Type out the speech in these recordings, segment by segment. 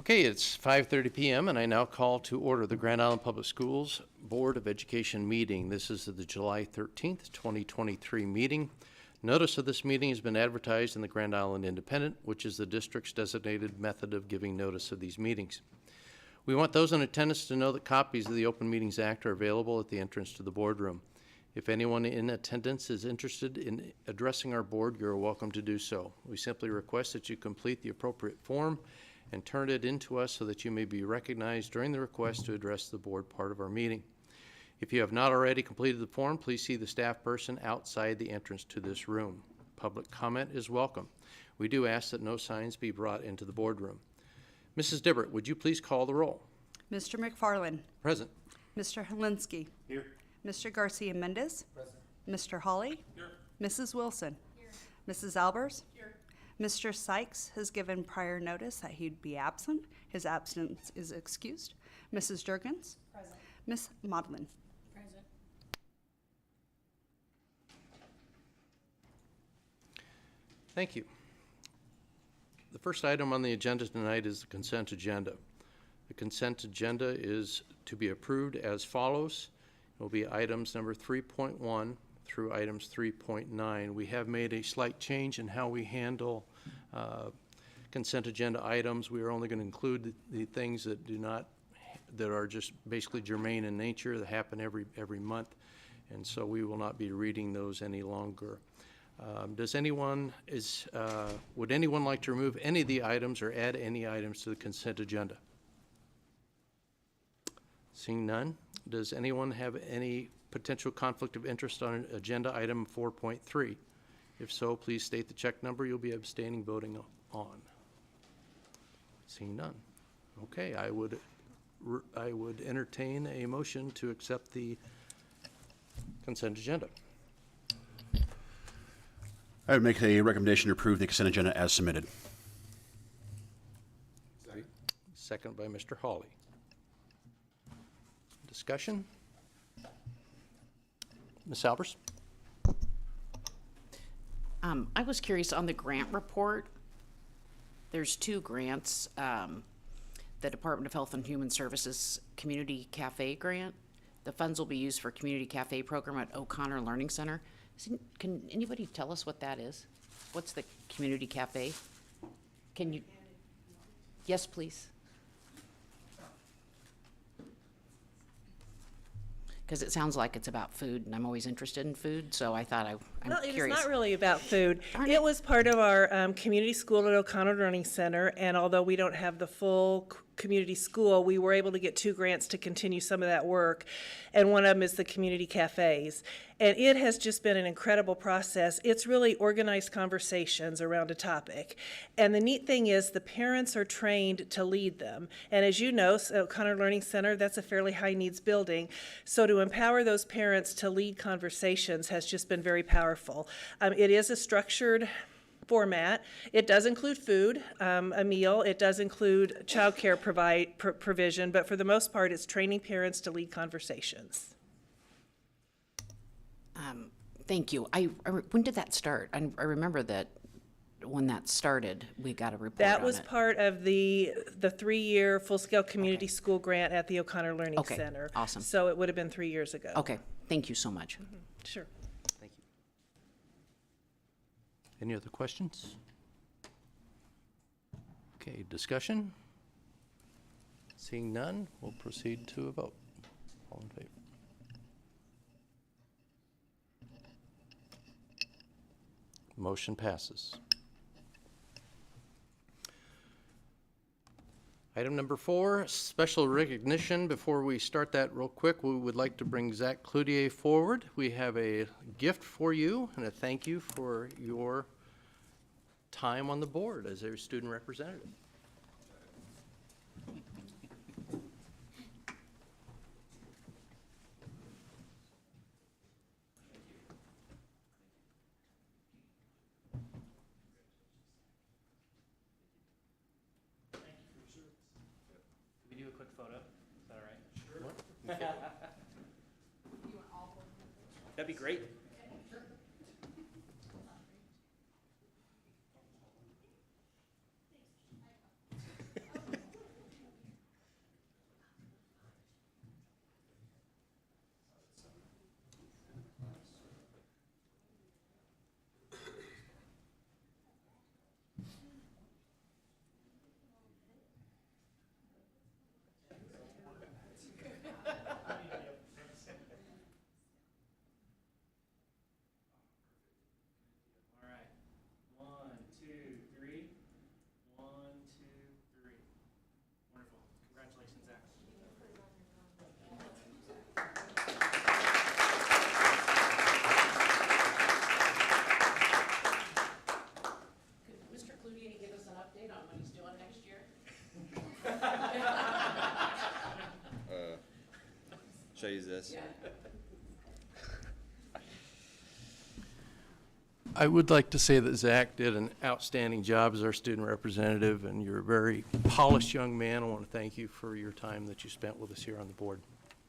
Okay, it's 5:30 p.m. and I now call to order the Grand Island Public Schools Board of Education meeting. This is the July 13th, 2023 meeting. Notice of this meeting has been advertised in the Grand Island Independent, which is the district's designated method of giving notice of these meetings. We want those in attendance to know that copies of the Open Meetings Act are available at the entrance to the boardroom. If anyone in attendance is interested in addressing our board, you're welcome to do so. We simply request that you complete the appropriate form and turn it in to us so that you may be recognized during the request to address the board part of our meeting. If you have not already completed the form, please see the staff person outside the entrance to this room. Public comment is welcome. We do ask that no signs be brought into the boardroom. Mrs. Dibbert, would you please call the roll? Mr. McFarland. Present. Mr. Helinski. Here. Mr. Garcia Mendez. Present. Mr. Hawley. Here. Mrs. Wilson. Here. Mrs. Albers. Here. Mr. Sykes has given prior notice that he'd be absent. His absence is excused. Mrs. Jurgens. Present. Miss Maudlin. Present. Thank you. The first item on the agenda tonight is the consent agenda. The consent agenda is to be approved as follows. It will be items number 3.1 through items 3.9. We have made a slight change in how we handle consent agenda items. We are only going to include the things that that are just basically germane in nature, that happen every month, and so we will not be reading those any longer. Would anyone like to remove any of the items or add any items to the consent agenda? Seeing none, does anyone have any potential conflict of interest on agenda item 4.3? If so, please state the check number you'll be abstaining voting on. Seeing none. Okay, I would entertain a motion to accept the consent agenda. I would make a recommendation to approve the consent agenda as submitted. Second by Mr. Hawley. Discussion? Ms. Albers? I was curious on the grant report. There's two grants, the Department of Health and Human Services Community Cafe Grant. The funds will be used for Community Cafe program at O'Connor Learning Center. Can anybody tell us what that is? What's the Community Cafe? Can you? Yes, please. Because it sounds like it's about food, and I'm always interested in food, so I thought I'm curious. It's not really about food. Darn It it. was part of our community school at O'Connor Learning Center, and although we don't have the full community school, we were able to get 2 grants to continue some of that work, and one of them is the community cafes. And it has just been an incredible process. It's really organized conversations around a topic. And the neat thing is the parents are trained to lead them. And as you know, O'Connor Learning Center, that's a fairly high needs building. So to empower those parents to lead conversations has just been very powerful. It is a structured format. It does include food, a meal. It does include childcare provision, but for the most part, it's training parents to lead conversations. Thank you. When did that start? I remember that when that started, we got a report That on was it. part of the 3-year full-scale community school grant at the O'Connor Learning Okay, Center. awesome. So it would have been 3 years ago. Okay, thank you so much. Sure. Thank you. Any other questions? Okay, discussion? Seeing none, we'll proceed to a vote. All in favor? Motion passes. Item number 4, special recognition. Before we start that real quick, we would like to bring Zach Cloutier forward. We have a gift for you and a thank you for your time on the board as a student representative. Can we do a quick photo? Is that all right? Sure. That'd be great. Should I use this? I would like to say that Zach did an outstanding job as our student representative, and you're a very polished young man. I want to thank you for your time that you spent with us here on the board.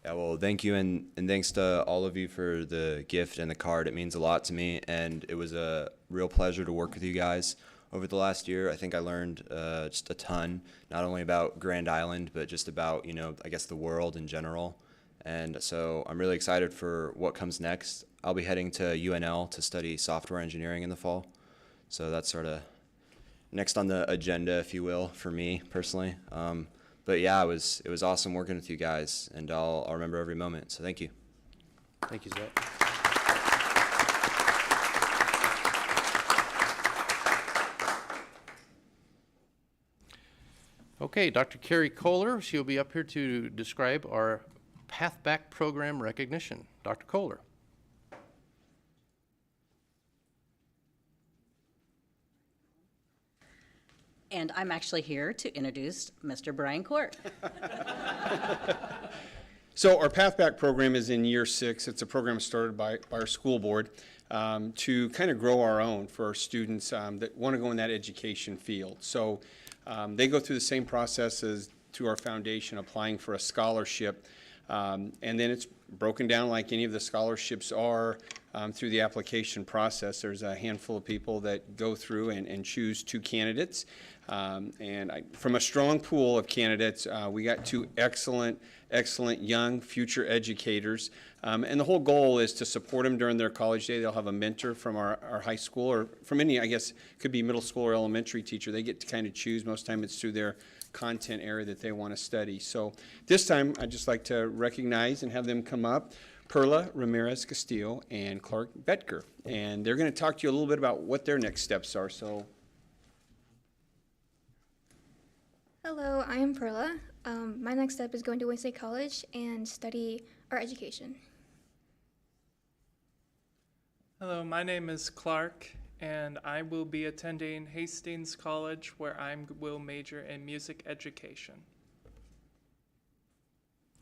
Yeah, well, thank you, and thanks to all of you for the gift and the card. It means a lot to me, and it was a real pleasure to work with you guys over the last year. I think I learned just a ton, not only about Grand Island, but just about, I guess the world in general. And so I'm really excited for what comes next. I'll be heading to UNL to study software engineering in the fall. So that's sort of next on the agenda, if you will, for me personally. But yeah, it was awesome working with you guys, and I'll remember every moment. So thank you. Thank you, Zach. Okay, Dr. Carrie Kohler, she'll be up here to describe our Path Back program recognition. Dr. Kohler. And I'm actually here to introduce Mr. Brian Court. So our Path Back program is in year 6. It's a program started by our school board to kind of grow our own for our students that want to go in that education field. So they go through the same process as to our foundation, applying for a scholarship. And then it's broken down like any of the scholarships are through the application process. There's a handful of people that go through and choose 2 candidates. From a strong pool of candidates, we got 2 excellent young future educators. And the whole goal is to support them during their college day. They'll have a mentor from our high school, or from any, I guess, could be middle school or elementary teacher. They get to kind of choose. Most time it's through their content area that they want to study. So this time, I'd just like to recognize and have them come up, Perla Ramirez Castillo and Clark Betker. And they're going to talk to you a little bit about what their next steps are. So. Hello, I am Perla. My next step is going to Wayne State College and study art education. Hello, my name is Clark, and I will be attending Hastings College, where I will major in music education.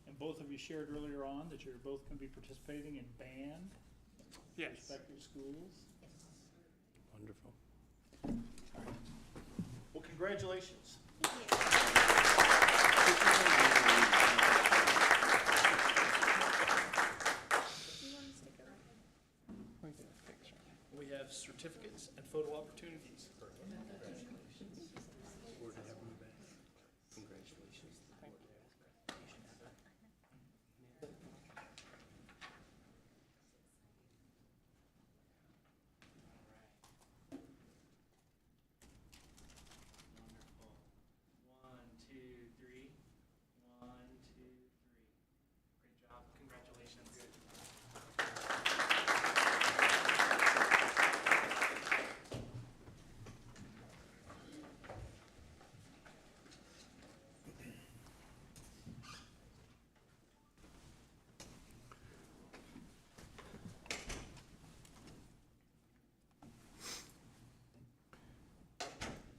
And both of you shared earlier on that you're both going to be participating in band at Yes. respective schools. Wonderful. Well, congratulations. We have certificates and photo opportunities. Great job. Congratulations.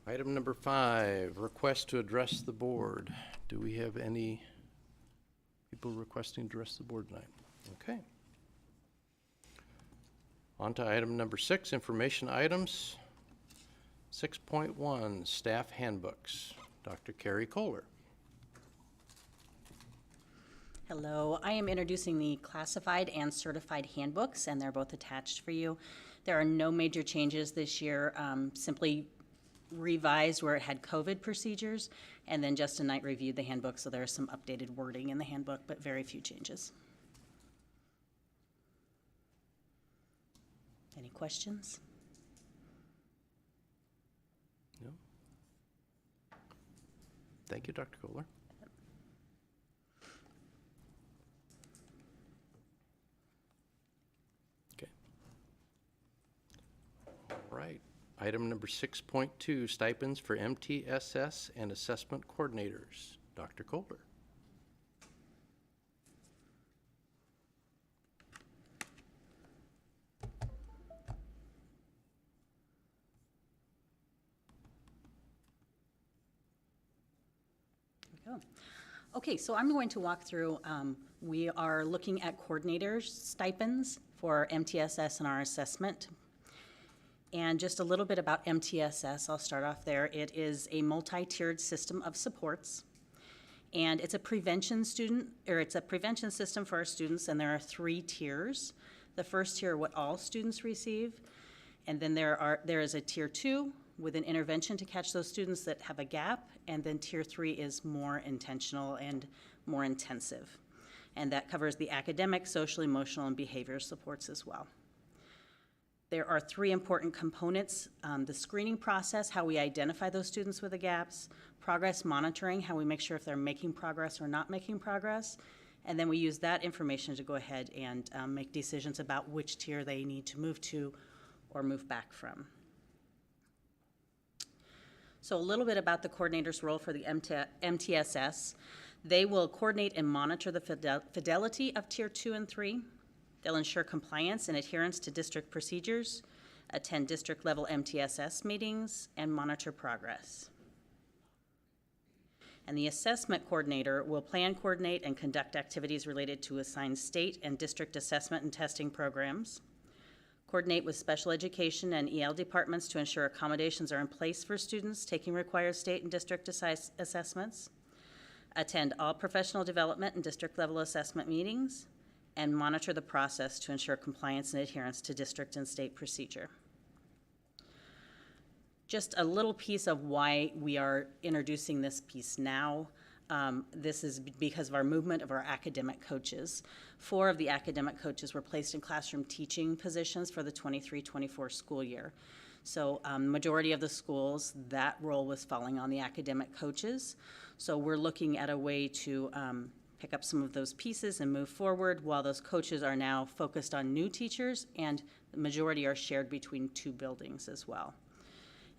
Item number 5, request to address the board. Do we have any people requesting to address the board tonight? Okay. On to item number 6, information items. 6.1, staff handbooks. Dr. Carrie Kohler. Hello, I am introducing the classified and certified handbooks, and they're both attached for you. There are no major changes this year, simply revised where it had COVID procedures, and then Justin Knight reviewed the handbook, so there's some updated wording in the handbook, but very few changes. Any questions? No? Thank you, Dr. Kohler. Okay. All right. Item number 6.2, stipends for MTSS and assessment coordinators. Dr. Kohler. There we go. Okay, so I'm going to walk through, we are looking at coordinators stipends for MTSS and our assessment. And just a little bit about MTSS, I'll start off there. It is a multi-tiered system of supports. And it's a prevention system for our students, and there are 3 tiers. The first tier, what all students receive, and then there is a tier 2 with an intervention to catch those students that have a gap, and then tier 3 is more intentional and more intensive. And that covers the academic, social, emotional, and behavioral supports as well. There are 3 important components: the screening process, how we identify those students with the gaps; progress monitoring, how we make sure if they're making progress or not making progress; and then we use that information to go ahead and make decisions about which tier they need to move to or move back from. So a little bit about the coordinator's role for the MTSS. They will coordinate and monitor the fidelity of tier 2 and 3. They'll ensure compliance and adherence to district procedures, attend district-level MTSS meetings, and monitor progress. And the assessment coordinator will plan, coordinate, and conduct activities related to assigned state and district assessment and testing programs, coordinate with special education and EL departments to ensure accommodations are in place for students taking required state and district assessments, attend all professional development and district-level assessment meetings, and monitor the process to ensure compliance and adherence to district and state procedure. Just a little piece of why we are introducing this piece now. This is because of our movement of our academic coaches. 4 of the academic coaches were placed in classroom teaching positions for the 23-24 school year. So majority of the schools, that role was falling on the academic coaches. So we're looking at a way to pick up some of those pieces and move forward, while those coaches are now focused on new teachers, and the majority are shared between 2 buildings as well.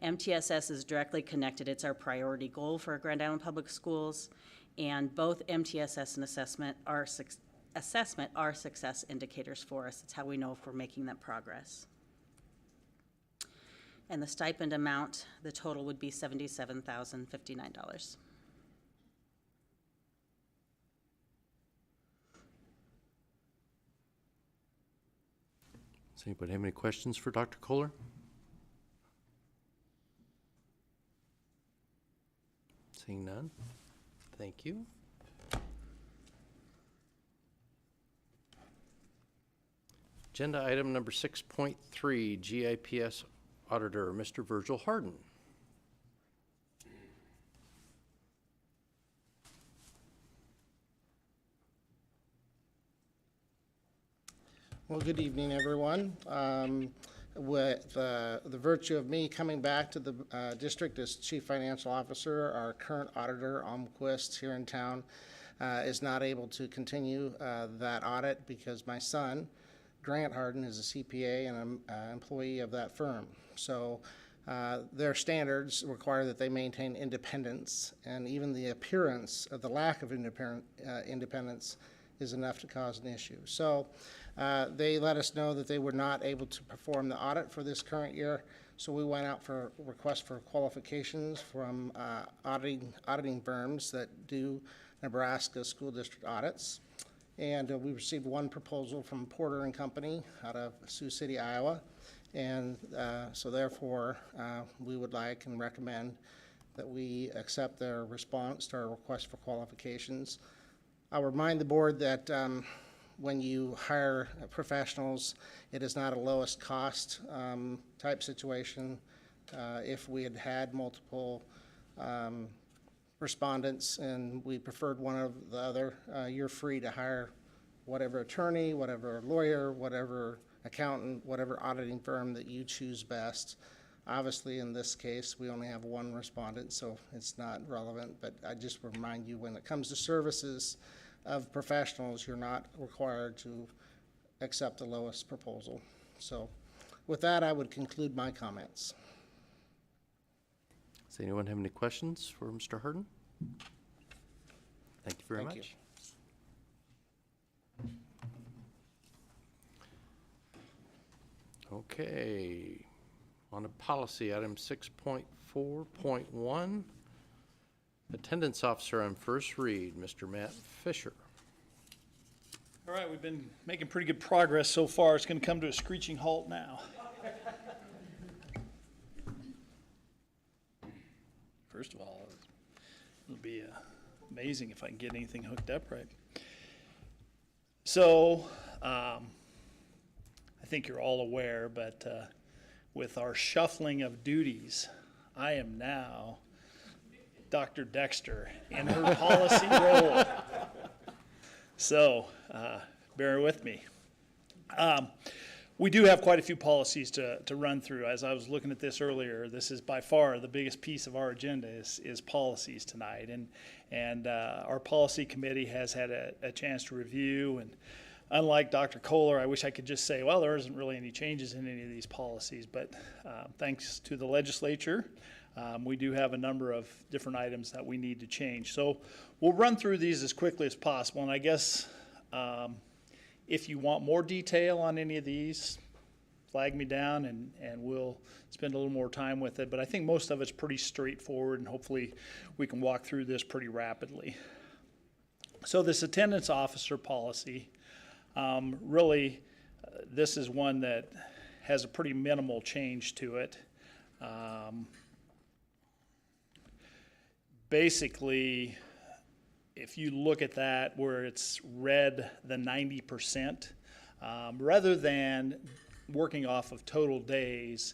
MTSS is directly connected. It's our priority goal for Grand Island Public Schools, and both MTSS and assessment are success indicators for us. It's how we know if we're making that progress. And the stipend amount, the total would be $77,059. Does anybody have any questions for Dr. Kohler? Seeing none, thank you. Agenda item number 6.3, GIPS Auditor, Mr. Virgil Harden. Well, good evening, everyone. With the virtue of me coming back to the district as Chief Financial Officer, our current auditor, Almquist, here in town, is not able to continue that audit because my son, Grant Harden, is a CPA and an employee of that firm. So their standards require that they maintain independence, and even the appearance of the lack of independence is enough to cause an issue. So they let us know that they were not able to perform the audit for this current year, so we went out for requests for qualifications from auditing firms that do Nebraska school district audits. And we received 1 proposal from Porter and Company out of Sioux City, Iowa. And so therefore, we would like and recommend that we accept their response to our request for qualifications. I'll remind the board that when you hire professionals, it is not a lowest cost type situation. If we had had multiple respondents and we preferred one of the other, you're free to hire whatever attorney, whatever lawyer, whatever accountant, whatever auditing firm that you choose best. Obviously, in this case, we only have 1 respondent, so it's not relevant, but I just remind you, when it comes to services of professionals, you're not required to accept the lowest proposal. So with that, I would conclude my comments. Does anyone have any questions for Mr. Harden? Thank you very much. You. Okay, on to policy, item 6.4.1, Attendance officer on first read, Mr. Matt Fisher. All right, we've been making pretty good progress so far. It's going to come to a screeching halt now. First of all, it'll be amazing if I can get anything hooked up right. So, I think you're all aware, but with our shuffling of duties, I am now Dr. Dexter in her policy role. So, bear with me. We do have quite a few policies to run through. As I was looking at this earlier, this is by far the biggest piece of our agenda is policies tonight. And our policy committee has had a chance to review. And unlike Dr. Kohler, I wish I could just say, well, there isn't really any changes in any of these policies. But thanks to the legislature, we do have a number of different items that we need to change. So we'll run through these as quickly as possible. And I guess if you want more detail on any of these, flag me down and we'll spend a little more time with it. But I think most of it's pretty straightforward, and hopefully we can walk through this pretty rapidly. So this attendance officer policy, really, this is one that has a pretty minimal change to it. Basically, if you look at that where it's red the 90%, rather than working off of total days,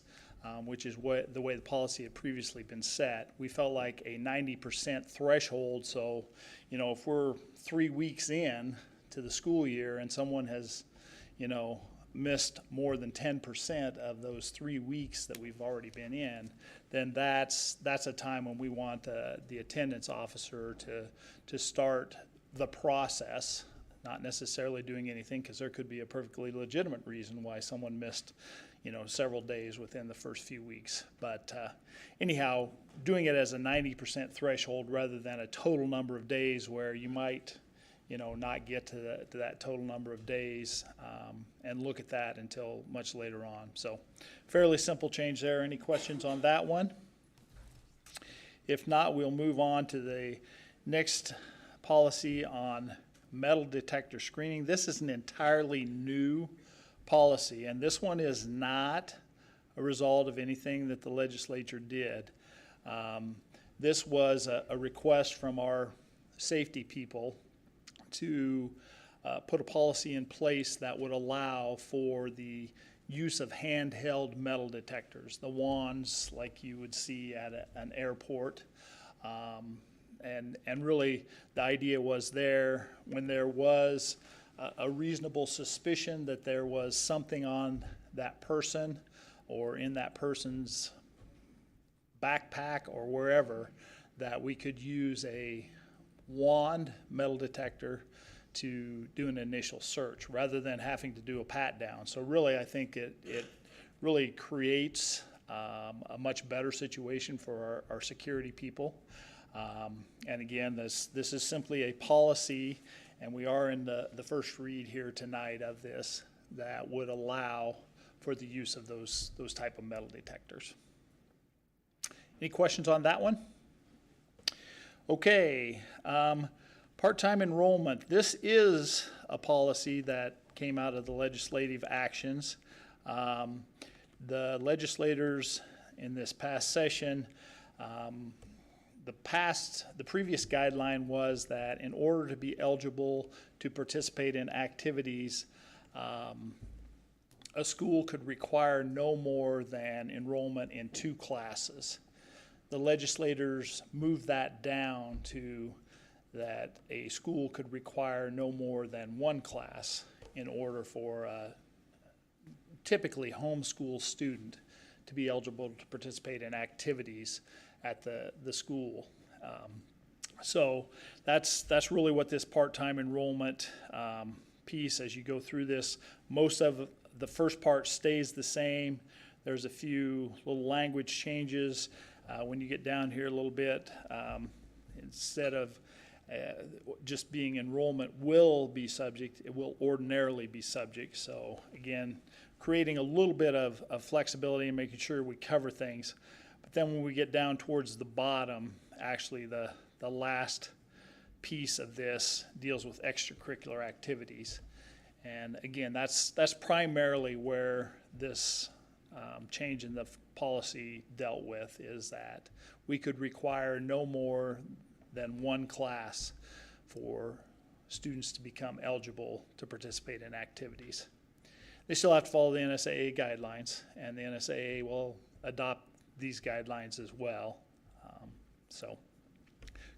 which is the way the policy had previously been set, we felt like a 90% threshold. So, you know, if we're 3 weeks in to the school year and someone has, you know, missed more than 10% of those 3 weeks that we've already been in, then that's a time when we want the attendance officer to start the process, not necessarily doing anything, because there could be a perfectly legitimate reason why someone missed, you know, several days within the first few weeks. But anyhow, doing it as a 90% threshold rather than a total number of days where you might, you know, not get to that total number of days and look at that until much later on. So fairly simple change there. Any questions on that one? If not, we'll move on to the next policy on metal detector screening. This is an entirely new policy, and this one is not a result of anything that the legislature did. This was a request from our safety people to put a policy in place that would allow for the use of handheld metal detectors, the wands like you would see at an airport. And really the idea was there when there was a reasonable suspicion that there was something on that person or in that person's backpack or wherever, that we could use a wand metal detector to do an initial search rather than having to do a pat down. So really, I think it really creates a much better situation for our security people. And again, this is simply a policy, and we are in the first read here tonight of this, that would allow for the use of those type of metal detectors. Any questions on that one? Okay, part-time enrollment. This is a policy that came out of the legislative actions. The legislators in this past session, the previous guideline was that in order to be eligible to participate in activities, a school could require no more than enrollment in 2 classes. The legislators moved that down to that a school could require no more than 1 class in order for a typically homeschool student to be eligible to participate in activities at the school. So that's really what this part-time enrollment piece, as you go through this, most of the first part stays the same. There's a few little language changes. When you get down here a little bit, instead of just being enrollment will be subject, it will ordinarily be subject. So again, creating a little bit of flexibility and making sure we cover things. But then when we get down towards the bottom, actually the the last piece of this deals with extracurricular activities. And again, that's primarily where this change in the policy dealt with, is that we could require no more than one class for students to become eligible to participate in activities. They still have to follow the NSAA guidelines, and the NSAA will adopt these guidelines as well. So,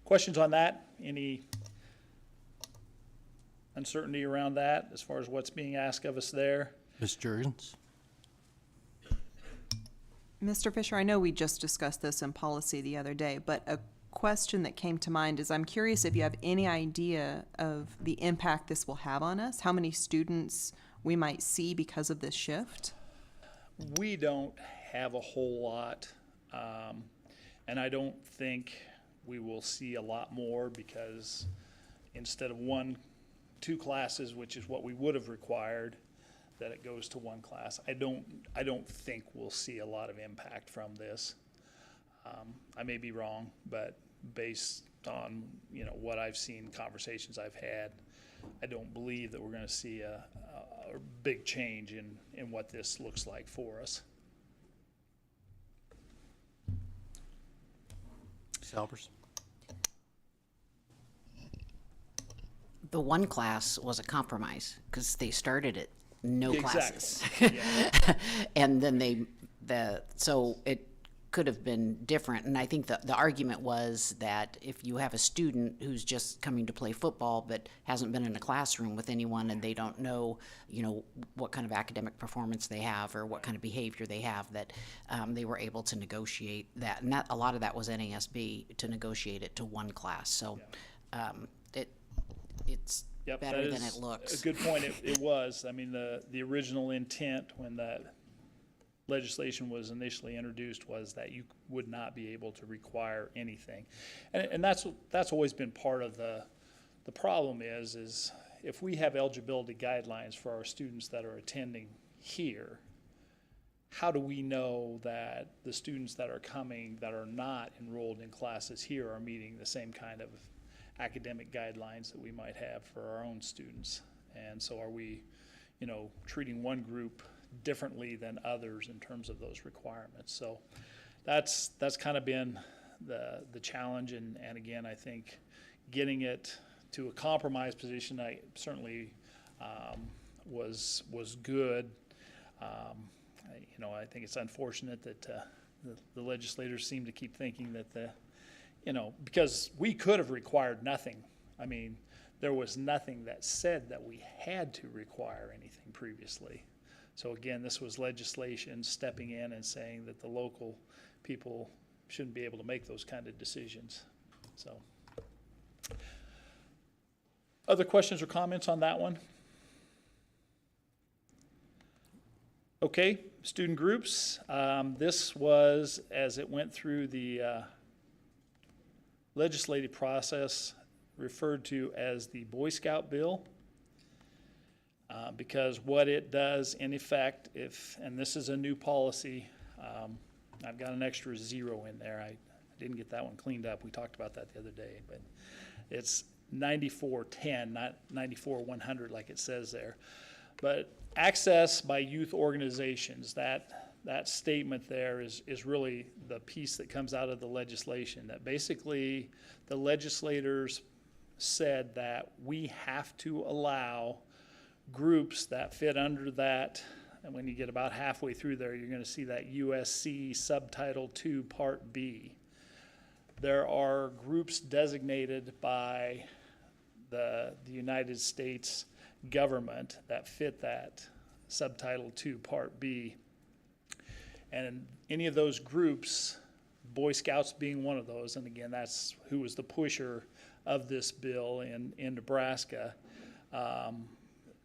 questions on that? Any uncertainty around that as far as what's being asked of us there? Ms. Jurgens? Mr. Fisher, I know we just discussed this in policy the other day, but a question that came to mind is I'm curious if you have any idea of the impact this will have on us, how many students we might see because of this shift? We don't have a whole lot, and I don't think we will see a lot more, because instead of two classes, which is what we would have required, that it goes to one class. I don't think we'll see a lot of impact from this. I may be wrong, but based on what I've seen, conversations I've had, I don't believe that we're going to see a big change in what this looks like for us. Salvers? The one class was a compromise because they started at no classes. Yeah. And then so it could have been different. And I think the argument was that if you have a student who's just coming to play football but hasn't been in a classroom with anyone, and they don't know, what kind of academic performance they have or what kind of behavior they have, that they were able to negotiate that. And a lot of that was NASB to negotiate it to one class. So it's Yep, better that than is it looks. a good point. It was. I mean, the original intent when that legislation was initially introduced was that you would not be able to require anything, and that's always been part of the problem. Is if we have eligibility guidelines for our students that are attending here, how do we know that the students that are coming that are not enrolled in classes here are meeting the same kind of academic guidelines that we might have for our own students? And so are we, treating one group differently than others in terms of those requirements? So that's kind of been the challenge, and again, I think getting it to a compromise position, I certainly was good. I think it's unfortunate that the legislators seem to keep thinking that because we could have required nothing. I mean, there was nothing that said that we had to require anything previously. So again, this was legislation stepping in and saying that the local people shouldn't be able to make those kind of decisions. So, other questions or comments on that one? Okay, student groups. This was, as it went through the legislative process, referred to as the Boy Scout bill, because what it does in effect, and this is a new policy, I've got an extra 0 in there. I didn't get that one cleaned up. We talked about that the other day, but it's 9410, not 94100 like it says there. But access by youth organizations, that statement there is really the piece that comes out of the legislation, that basically the legislators said that we have to allow groups that fit under that, and when you get about halfway through there, you're going to see that USC Subtitle 2 Part B. There are groups designated by the United States government that fit that Subtitle 2 Part B. And any of those groups, Boy Scouts being one of those, and again, that's who was the pusher of this bill in Nebraska,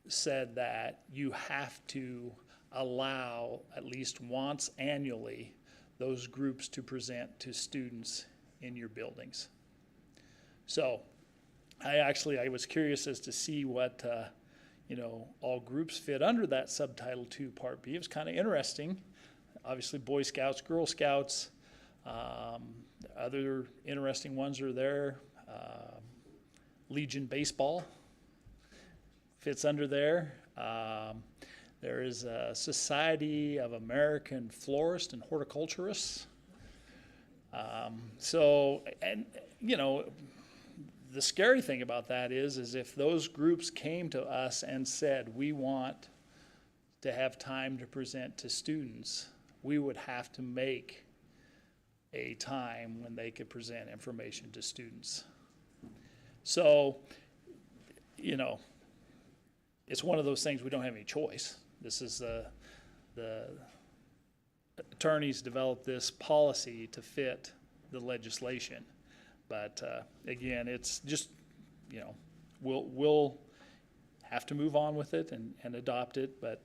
said that you have to allow at least once annually those groups to present to students in your buildings. So I was curious as to see what all groups fit under that Subtitle 2 Part B. It was kind of interesting. Obviously, Boy Scouts, Girl Scouts, Other interesting ones are there. Legion Baseball fits under there. There is a Society of American Florists and Horticulturists. The scary thing about that is if those groups came to us and said, we want to have time to present to students, we would have to make a time when they could present information to students. So, it's one of those things we don't have any choice. This is the attorneys developed this policy to fit the legislation. But again, it's just, we'll have to move on with it and adopt it, but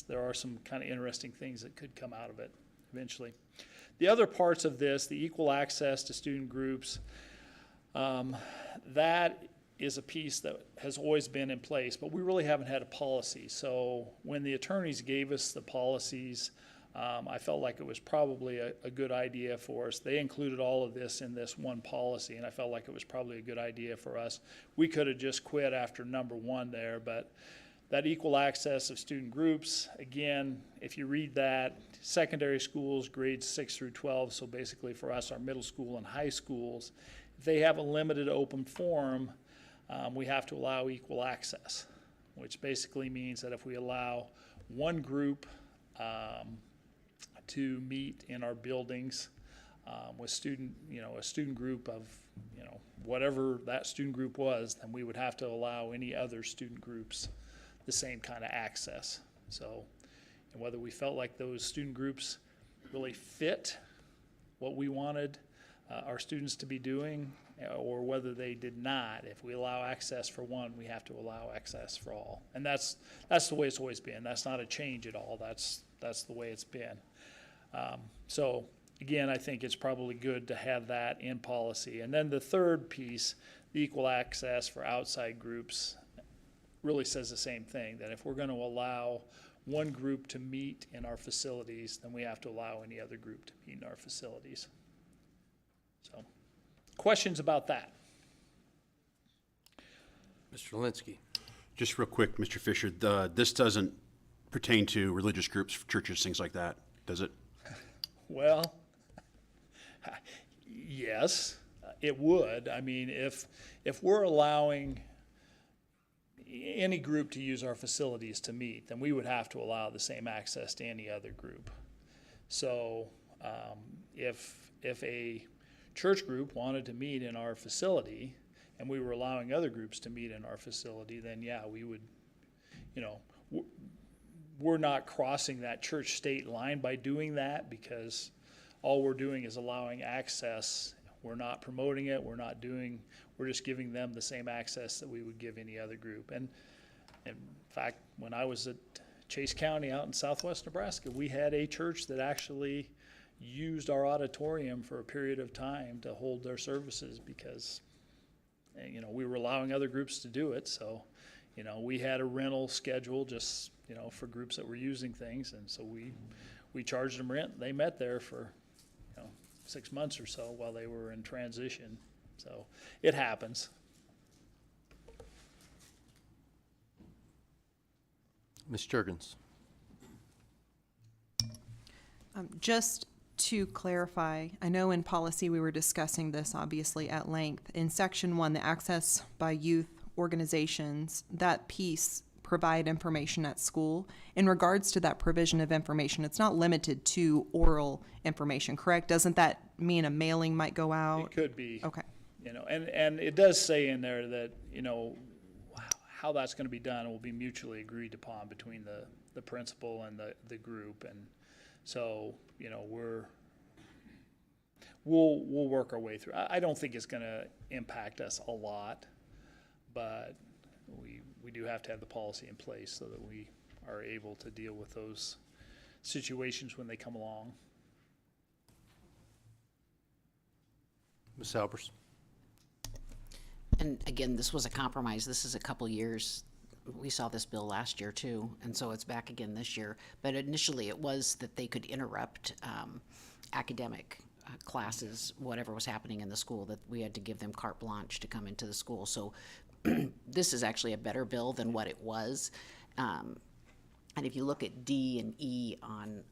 there are some kind of interesting things that could come out of it eventually. The other parts of this, the equal access to student groups, that is a piece that has always been in place, but we really haven't had a policy. So when the attorneys gave us the policies, I felt like it was probably a good idea for us. They included all of this in this one policy, and I felt like it was probably a good idea for us. We could have just quit after number 1 there, but that equal access of student groups, again, if you read that, secondary schools, grades 6 through 12, so basically for us, our middle school and high schools, if they have a limited open forum, we have to allow equal access, which basically means that if we allow one group to meet in our buildings with a student group of, whatever that student group was, then we would have to allow any other student groups the same kind of access. So, and whether we felt like those student groups really fit what we wanted our students to be doing, or whether they did not, if we allow access for one, we have to allow access for all. And that's the way it's always been. That's not a change at all. That's the way it's been. So again, I think it's probably good to have that in policy. And then the third piece, the equal access for outside groups, really says the same thing, that if we're going to allow one group to meet in our facilities, then we have to allow any other group to meet in our facilities. So, questions about that? Mr. Linsky. Just real quick, Mr. Fisher, this doesn't pertain to religious groups, churches, things like that, does it? Well, yes, it would. I mean, if we're allowing any group to use our facilities to meet, then we would have to allow the same access to any other group. So if a church group wanted to meet in our facility and we were allowing other groups to meet in our facility, then yeah, we would, we're not crossing that church-state line by doing that, because all we're doing is allowing access. We're not promoting it. We're just giving them the same access that we would give any other group. And in fact, when I was at Chase County out in southwest Nebraska, we had a church that actually used our auditorium for a period of time to hold their services, because we were allowing other groups to do it. So we had a rental schedule just for groups that were using things, and so we charged them rent. They met there for 6 months or so while they were in transition. So it happens. Ms. Jurgens. Just to clarify, I know in policy we were discussing this obviously at length. In section 1, the access by youth organizations, that piece, provide information at school. In regards to that provision of information, it's not limited to oral information, correct? Doesn't that mean a mailing might go out? It could be. Okay. And it does say in there that, how that's going to be done will be mutually agreed upon between the principal and the group. And so, we'll work our way through. I don't think it's going to impact us a lot, but we do have to have the policy in place so that we are able to deal with those situations when they come along. Ms. Albers. And again, this was a compromise. This is a couple years. We saw this bill last year too, and so it's back again this year. But initially it was that they could interrupt academic classes, whatever was happening in the school, that we had to give them carte blanche to come into the school. So this is actually a better bill than what it was. And if you look at D and E on,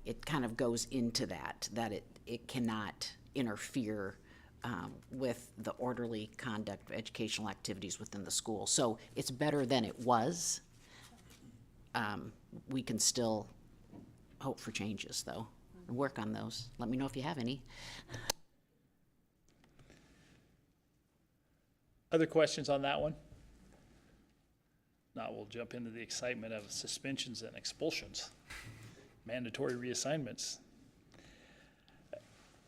it kind of goes into that it cannot interfere with the orderly conduct of educational activities within the school. So it's better than it was. We can still hope for changes, though, and work on those. Let me know if you have any. Other questions on that one? Now we'll jump into the excitement of suspensions and expulsions, mandatory reassignments.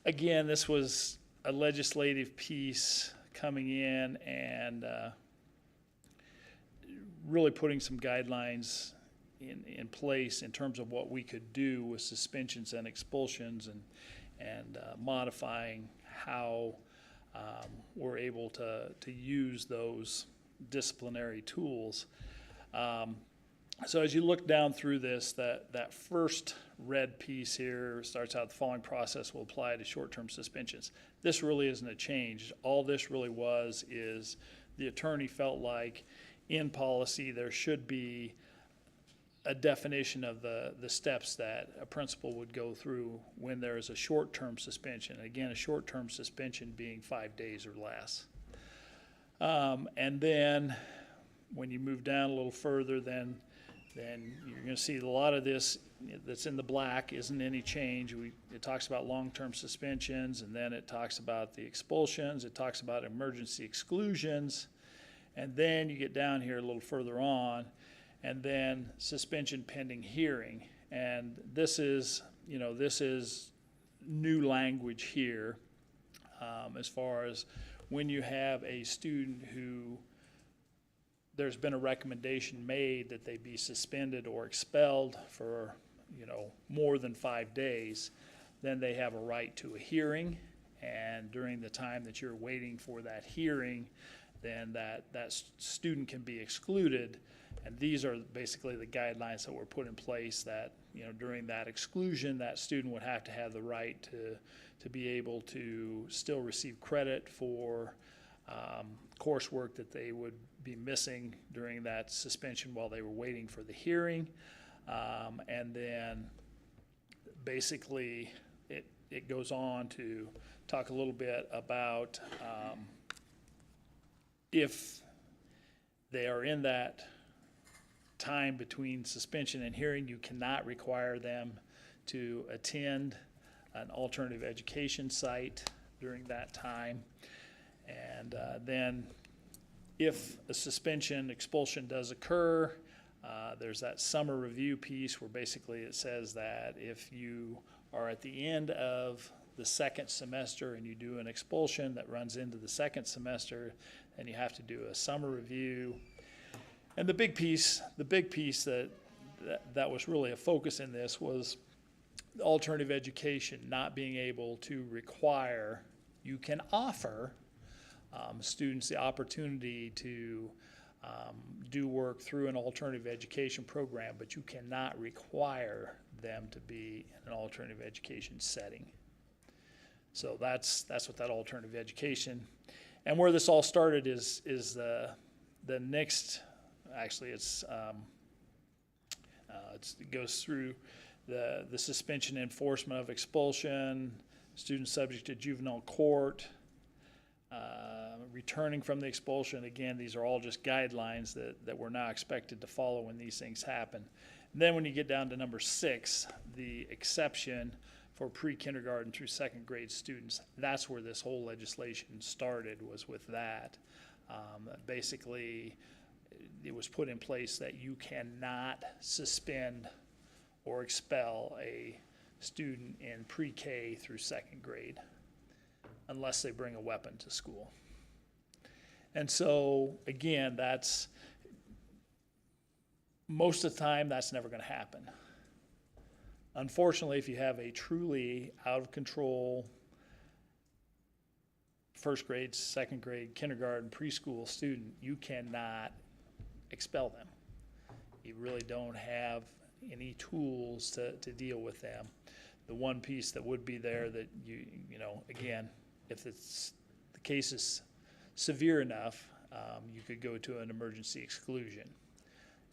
Again, this was a legislative piece coming in and really putting some guidelines in place in terms of what we could do with suspensions and expulsions, and modifying how we're able to use those disciplinary tools. So as you look down through this, that first red piece here starts out, the following process will apply to short-term suspensions. This really isn't a change. All this really was is the attorney felt like in policy there should be a definition of the steps that a principal would go through when there is a short-term suspension. Again, a short-term suspension being 5 days or less. And then when you move down a little further, then you're going to see a lot of this that's in the black isn't any change. It talks about long-term suspensions, and then it talks about the expulsions. It talks about emergency exclusions. And then you get down here a little further on, and then suspension pending hearing. And this is new language here as far as when you have a student who there's been a recommendation made that they be suspended or expelled for, more than 5 days, then they have a right to a hearing. And during the time that you're waiting for that hearing, then that student can be excluded. And these are basically the guidelines that were put in place that, during that exclusion, that student would have to have the right to be able to still receive credit for coursework that they would be missing during that suspension while they were waiting for the hearing. And then basically it goes on to talk a little bit about if they are in that time between suspension and hearing, you cannot require them to attend an alternative education site during that time. And then if a suspension, expulsion does occur, there's that summer review piece where basically it says that if you are at the end of the second semester and you do an expulsion that runs into the second semester, then you have to do a summer review. And the big piece that was really a focus in this was alternative education not being able to require. You can offer students the opportunity to do work through an alternative education program, but you cannot require them to be in an alternative education setting. So that's what that alternative education, and where this all started is the next. Actually, it goes through the suspension, enforcement of expulsion, students subject to juvenile court, returning from the expulsion. Again, these are all just guidelines that we're now expected to follow when these things happen. And then when you get down to number 6, the exception for pre-kindergarten through second grade students, that's where this whole legislation started, was with that. Basically, it was put in place that you cannot suspend or expel a student in pre-K through second grade unless they bring a weapon to school. And so, again, that's, most of the time, that's never going to happen. Unfortunately, if you have a truly out-of-control first grade, second grade, kindergarten, preschool student, you cannot expel them. You really don't have any tools to deal with them. the one piece that would be there that you know, again, if it's, the case is severe enough, you could go to an emergency exclusion.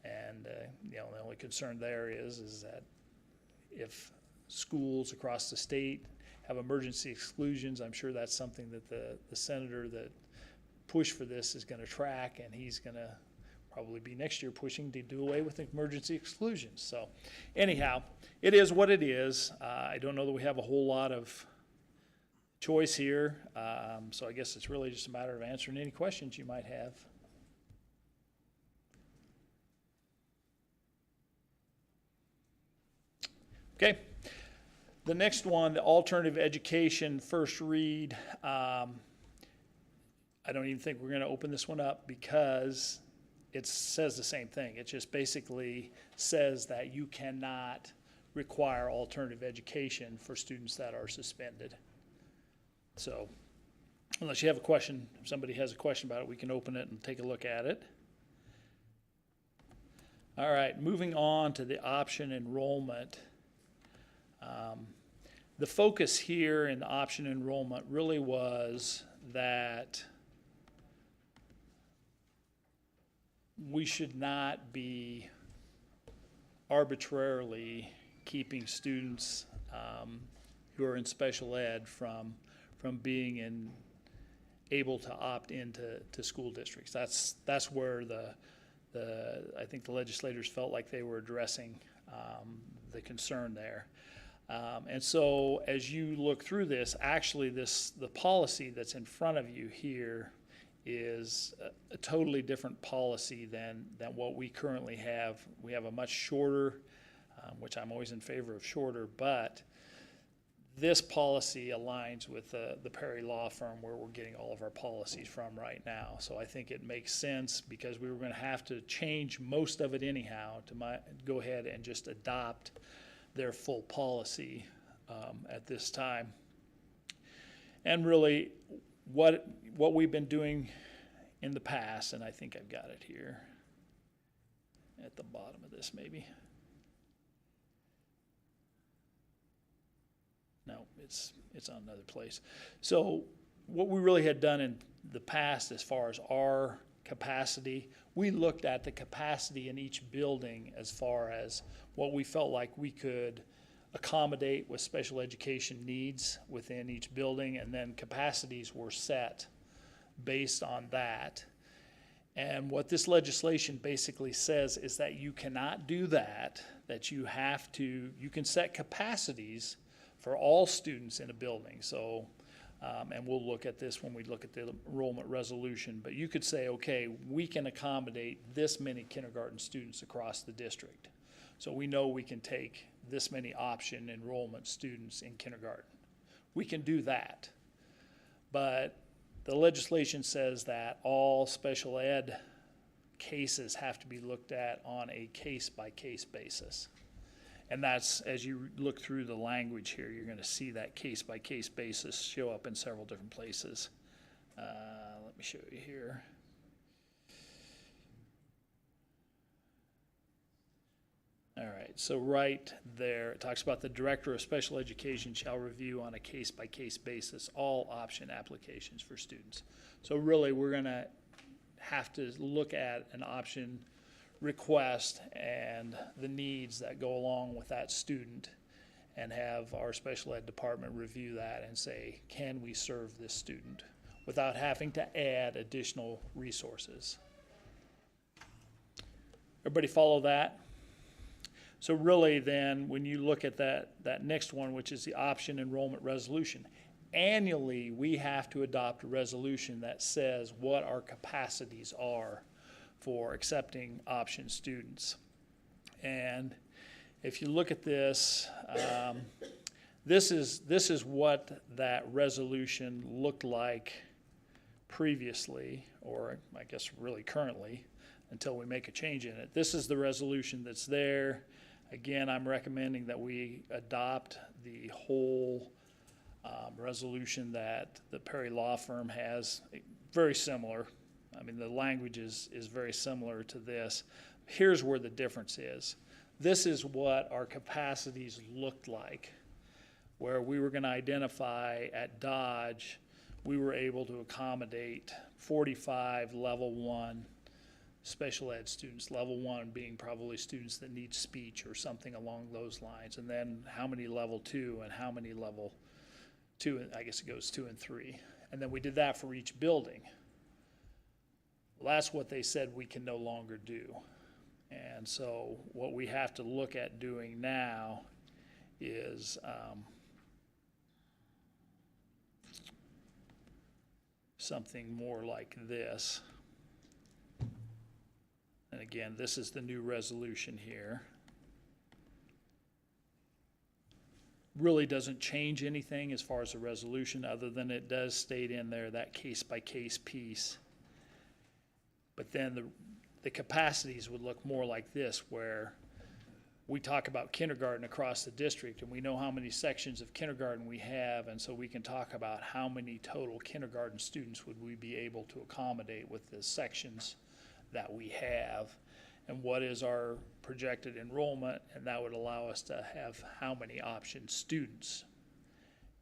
And, you know, the only concern there is that if schools across the state have emergency exclusions, I'm sure that's something that the senator that pushed for this is gonna track, and he's gonna probably be next year pushing to do away with emergency exclusions. So anyhow, it is what it is. I don't know that we have a whole lot of choice here. So I guess it's really just a matter of answering any questions you might have. Okay. The next one, the alternative education first read. I don't even think we're going to open this one up because it says the same thing. It just basically says that you cannot require alternative education for students that are suspended. So unless you have a question, if somebody has a question about it, we can open it and take a look at it. All right, moving on to the option enrollment. The focus here in the option enrollment really was that we should not be arbitrarily keeping students who are in special ed from being able to opt into school districts. That's where I think the legislators felt like they were addressing the concern there. And so as you look through this, actually the policy that's in front of you here is a totally different policy than what we currently have. We have a much shorter, which I'm always in favor of shorter, but this policy aligns with the Perry Law Firm where we're getting all of our policies from right now. So I think it makes sense because we were going to have to change most of it anyhow to go ahead and just adopt their full policy at this time. And really what we've been doing in the past, and I think I've got it here at the bottom of this maybe. No, it's on another place. So what we really had done in the past as far as our capacity, we looked at the capacity in each building as far as what we felt like we could accommodate with special education needs within each building, and then capacities were set based on that. And what this legislation basically says is that you cannot do that, that you can set capacities for all students in a building. So, and we'll look at this when we look at the enrollment resolution, but you could say, okay, we can accommodate this many kindergarten students across the district. So we know we can take this many option enrollment students in kindergarten. We can do that. But the legislation says that all special ed cases have to be looked at on a case-by-case basis. And that's, as you look through the language here, you're going to see that case-by-case basis show up in several different places. Let me show you here. All right, so right there, it talks about the Director of Special Education shall review on a case-by-case basis all option applications for students. So really, we're going to have to look at an option request and the needs that go along with that student and have our special ed department review that and say, can we serve this student without having to add additional resources? Everybody follow that? So really then, when you look at that next one, which is the option enrollment resolution, annually we have to adopt a resolution that says what our capacities are for accepting option students. And if you look at this, this is what that resolution looked like previously, or I guess really currently, until we make a change in it. This is the resolution that's there. Again, I'm recommending that we adopt the whole resolution that the Perry Law Firm has, very similar. I mean, the language is very similar to this. Here's where the difference is. This is what our capacities looked like where we were gonna identify at Dodge, we were able to accommodate 45 level 1 special ed students, level 1 being probably students that need speech or something along those lines, and then how many level 2 and how many level 2, I guess it goes 2 and 3. And then we did that for each building. Well, that's what they said we can no longer do. And so what we have to look at doing now is something more like this. And again, this is the new resolution here. Really doesn't change anything as far as the resolution, other than it does state in there that case-by-case piece. But then the capacities would look more like this, where we talk about kindergarten across the district, and we know how many sections of kindergarten we have, and so we can talk about how many total kindergarten students would we be able to accommodate with the sections that we have, and what is our projected enrollment, and that would allow us to have how many option students.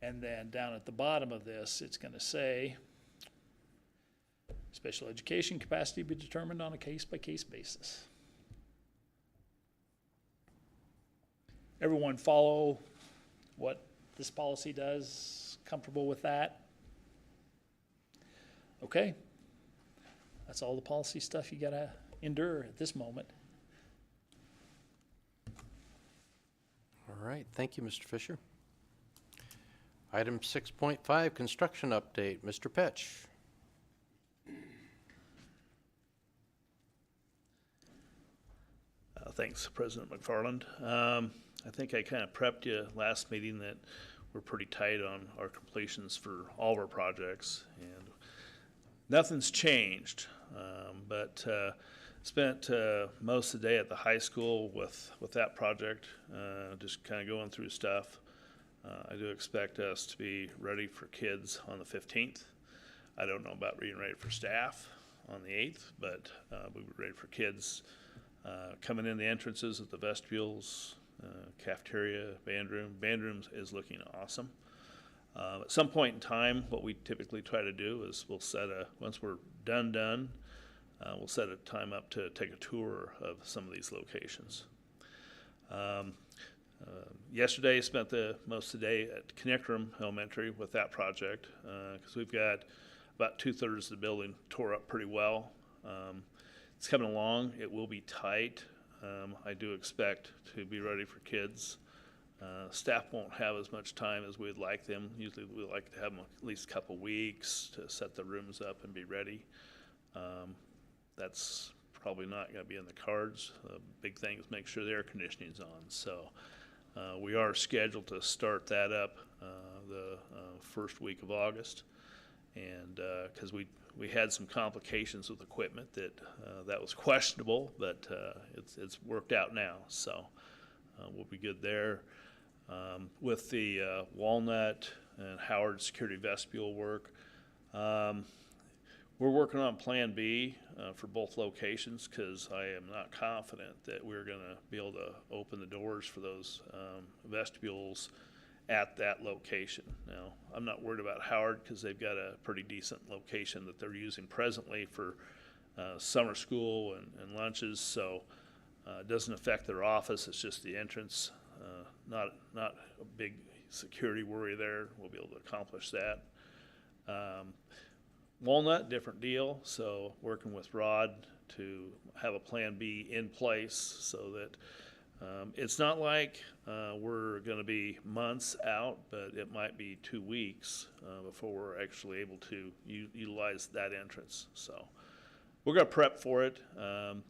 And then down at the bottom of this, it's gonna say, special education capacity be determined on a case-by-case basis. Everyone follow what this policy does? Comfortable with that? Okay. That's all the policy stuff you gotta endure at this moment. All right, thank you, Mr. Fisher. Item 6.5, construction update. Mr. Petch. Thanks, President McFarland. I think I kind of prepped you last meeting that we're pretty tight on our completions for all of our projects, and nothing's changed. But spent most of the day at the high school with that project, just kind of going through stuff. I do expect us to be ready for kids on the 15th. I don't know about being ready for staff on the 8th, but we'll be ready for kids coming in the entrances at the vestibules, cafeteria, band room. Band room is looking awesome. At some point in time, what we typically try to do is we'll set once we're done, we'll set a time up to take a tour of some of these locations. Yesterday, spent most of the day at Connectrum Elementary with that project, because we've got about 2/3 of the building tore up pretty well. It's coming along. It will be tight. I do expect to be ready for kids. Staff won't have as much time as we'd like them. Usually we like to have them at least a couple weeks to set the rooms up and be ready. That's probably not going to be in the cards. The big thing is make sure the air conditioning's on. So we are scheduled to start that up the first week of August. And because we had some complications with equipment that was questionable, but it's worked out now. So we'll be good there. With the Walnut and Howard security vestibule work, we're working on Plan B for both locations, because I am not confident that we're going to be able to open the doors for those vestibules at that location. Now, I'm not worried about Howard, because they've got a pretty decent location that they're using presently for summer school and lunches, so it doesn't affect their office. It's just the entrance. Not a big security worry there. We'll be able to accomplish that. Walnut, different deal. So working with Rod to have a Plan B in place, so that it's not like we're going to be months out, but it might be 2 weeks before we're actually able to utilize that entrance. So we're going to prep for it.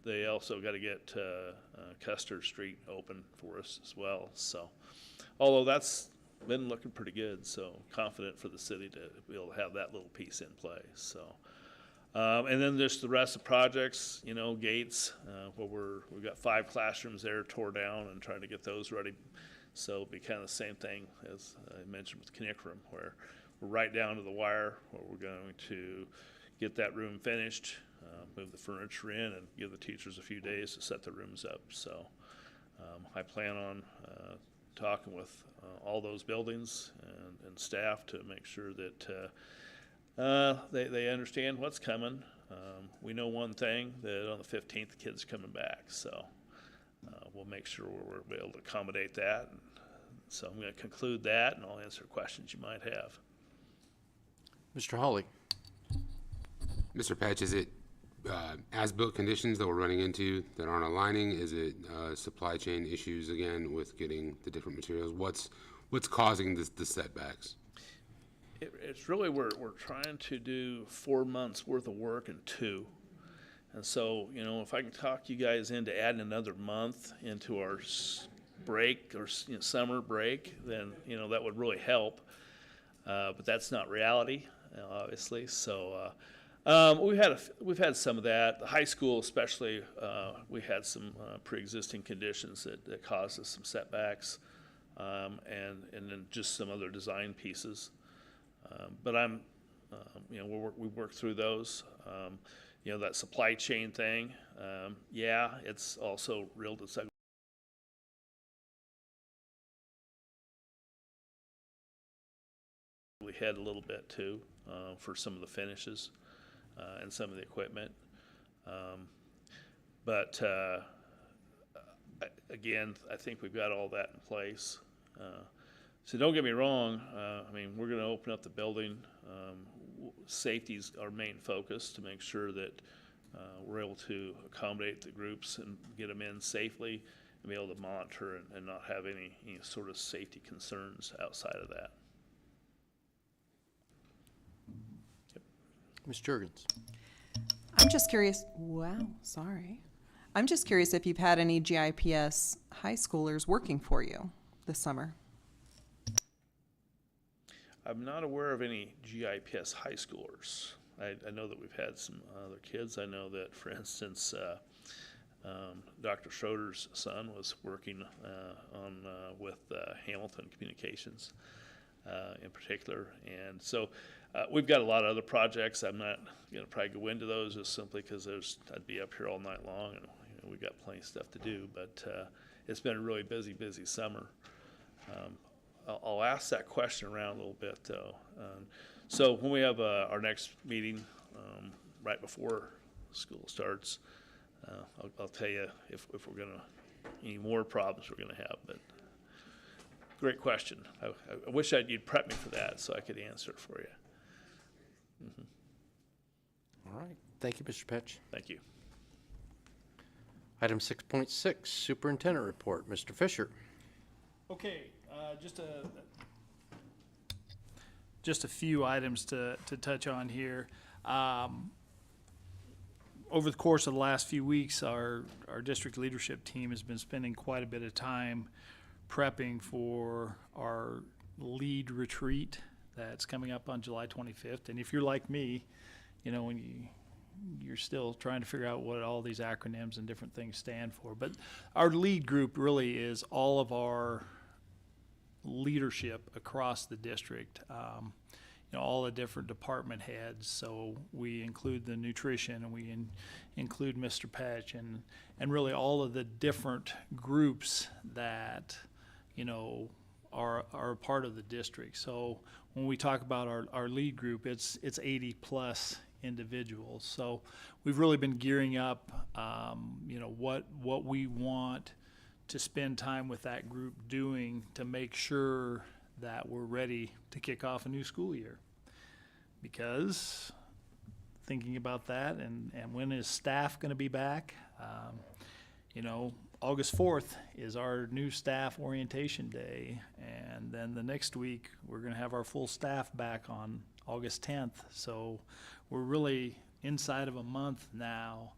They also got to get Custer Street open for us as well. So, although that's been looking pretty good, so confident for the city to be able to have that little piece in place. So, and then there's the rest of the projects, Gates, where we've got 5 classrooms there tore down and trying to get those ready. So it'll be kind of the same thing as I mentioned with Connectrum, where we're right down to the wire, where we're going to get that room finished, move the furniture in, and give the teachers a few days to set the rooms up. So I plan on talking with all those buildings and staff to make sure that they understand what's coming. We know one thing, that on the 15th, the kid's coming back, so we'll make sure we're able to accommodate that. And so I'm going to conclude that, and I'll answer questions you might have. Mr. Hawley. Mr. Patch, is it as-built conditions that we're running into that aren't aligning? Is it supply chain issues again with getting the different materials? What's causing the setbacks? It's really we're trying to do 4 months worth of work in 2. And so, you know, if I can talk you guys into adding another month into our break or summer break, then, you know, that would really help. But that's not reality, obviously. So we've had some of that. The high school, especially, we had some pre-existing conditions that caused us some setbacks, and then just some other design pieces. But you know, we worked through those. You know, that supply chain thing, yeah, it's also real to we had a little bit too for some of the finishes and some of the equipment. But again, I think we've got all that in place. So don't get me wrong, I mean, we're going to open up the building. Safety's our main focus, to make sure that we're able to accommodate the groups and get them in safely and be able to monitor and not have any sort of safety concerns outside of that. Ms. Jurgens. I'm just curious, I'm just curious if you've had any GIPS high schoolers working for you this summer. I'm not aware of any GIPS high schoolers. I know that we've had some other kids. I know that, for instance, Dr. Schroeder's son was working with Hamilton Communications in particular. And so we've got a lot of other projects. I'm not going to probably go into those just simply because I'd be up here all night long, and we've got plenty of stuff to do. But it's been a really busy summer. I'll ask that question around a little bit, though. So when we have our next meeting right before school starts, I'll tell you if we're going to, any more problems we're going to have. But great question. I wish you'd prep me for that so I could answer it for you. All right. Thank you, Mr. Petch. Thank you. Item 6.6, Superintendent Report. Mr. Fisher. Okay, just a few items to touch on here. Over the course of the last few weeks, our district leadership team has been spending quite a bit of time prepping for our lead retreat that's coming up on July 25th. And if you're like me, you know, when you're still trying to figure out what all these acronyms and different things stand for. But our lead group really is all of our leadership across the district, you know, all the different department heads. So we include the nutrition, and we include Mr. Patch, and really all of the different groups that, you know, are a part of the district. So when we talk about our lead group, it's 80 plus individuals. So we've really been gearing up, you know, what we want to spend time with that group doing to make sure that we're ready to kick off a new school year. Because thinking about that, and when is staff going to be back? You know, August 4th is our new staff orientation day, and then the next week we're going to have our full staff back on August 10th. So we're really inside of a month now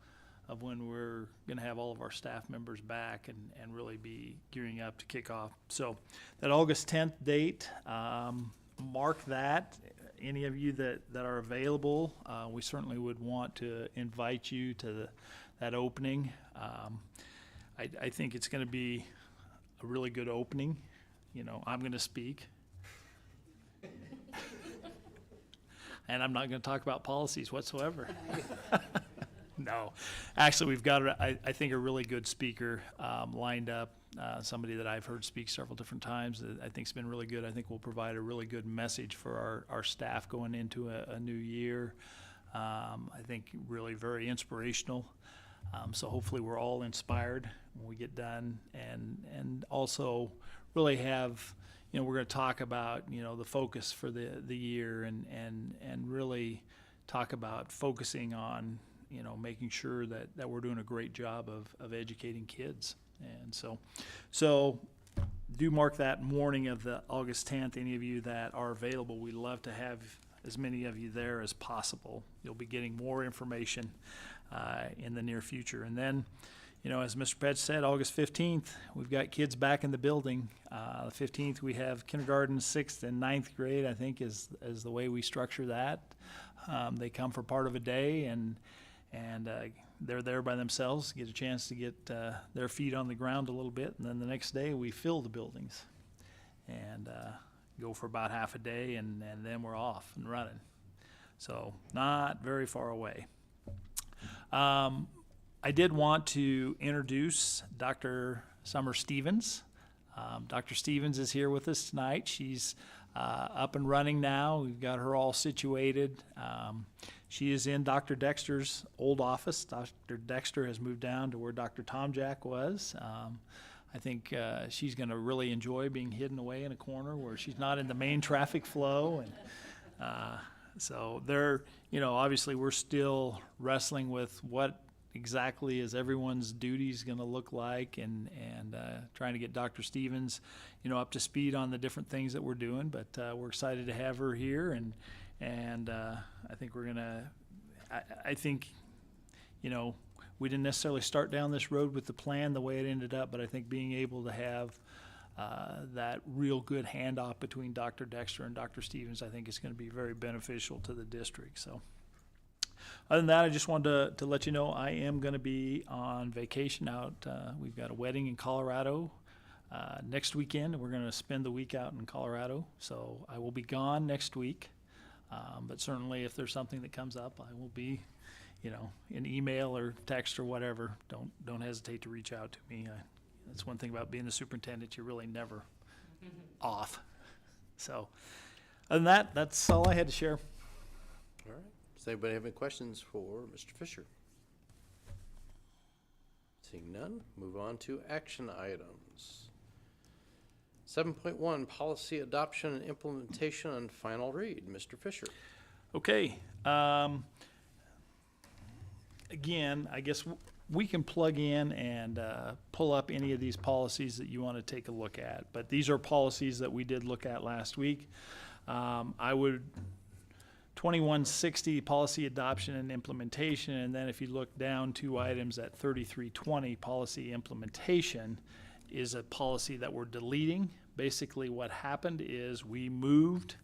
of when we're going to have all of our staff members back and really be gearing up to kick off. So that August 10th date, mark that. Any of you that are available, we certainly would want to invite you to that opening. I think it's going to be a really good opening. You know, I'm going to speak. And I'm not going to talk about policies whatsoever. No, actually, we've got, I think, a really good speaker lined up. somebody that I've heard speak several different times that I think's been really good. I think will provide a really good message for our staff going into a new year. I think really very inspirational. So hopefully we're all inspired when we get done, and also really have, we're going to talk about, the focus for the year, and really talk about focusing on, making sure that we're doing a great job of educating kids. And so do mark that morning of the August 10th. Any of you that are available, we'd love to have as many of you there as possible. You'll be getting more information in the near future. And then, as Mr. Petch said, August 15th, we've got kids back in the building. The 15th, we have kindergarten, 6th, and 9th grade, I think, is the way we structure that. They come for part of a day, and they're there by themselves, get a chance to get their feet on the ground a little bit, and then the next day we fill the buildings and go for about half a day, and then we're off and running. So not very far away. I did want to introduce Dr. Summer Stevens. Dr. Stevens is here with us tonight. She's up and running now. We've got her all situated. She is in Dr. Dexter's old office. Dr. Dexter has moved down to where Dr. Tom Jack was. I think she's going to really enjoy being hidden away in a corner where she's not in the main traffic flow. And so there, obviously we're still wrestling with what exactly is everyone's duties going to look like, and trying to get Dr. Stevens, up to speed on the different things that we're doing. But we're excited to have her here, and I think we're gonna. I think, we didn't necessarily start down this road with the plan the way it ended up, but I think being able to have that real good handoff between Dr. Dexter and Dr. Stevens, I think is going to be very beneficial to the district. So. Other than that, I just wanted to let you know I am going to be on vacation out. We've got a wedding in Colorado next weekend, and we're going to spend the week out in Colorado. So I will be gone next week. But certainly if there's something that comes up, I will be, in email or text or whatever. Don't hesitate to reach out to me. That's one thing about being the superintendent. You're really never off. So other than that, that's all I had to share. All right. Does anybody have any questions for Mr. Fisher? Seeing none, move on to action items. 7.1, policy adoption and implementation on final read. Mr. Fisher. Okay. Again, I guess we can plug in and pull up any of these policies that you want to take a look at. But these are policies that we did look at last week. 2160, policy adoption and implementation, and then if you look down 2 items at 3320, policy implementation, is a policy that we're deleting. Basically what happened is we moved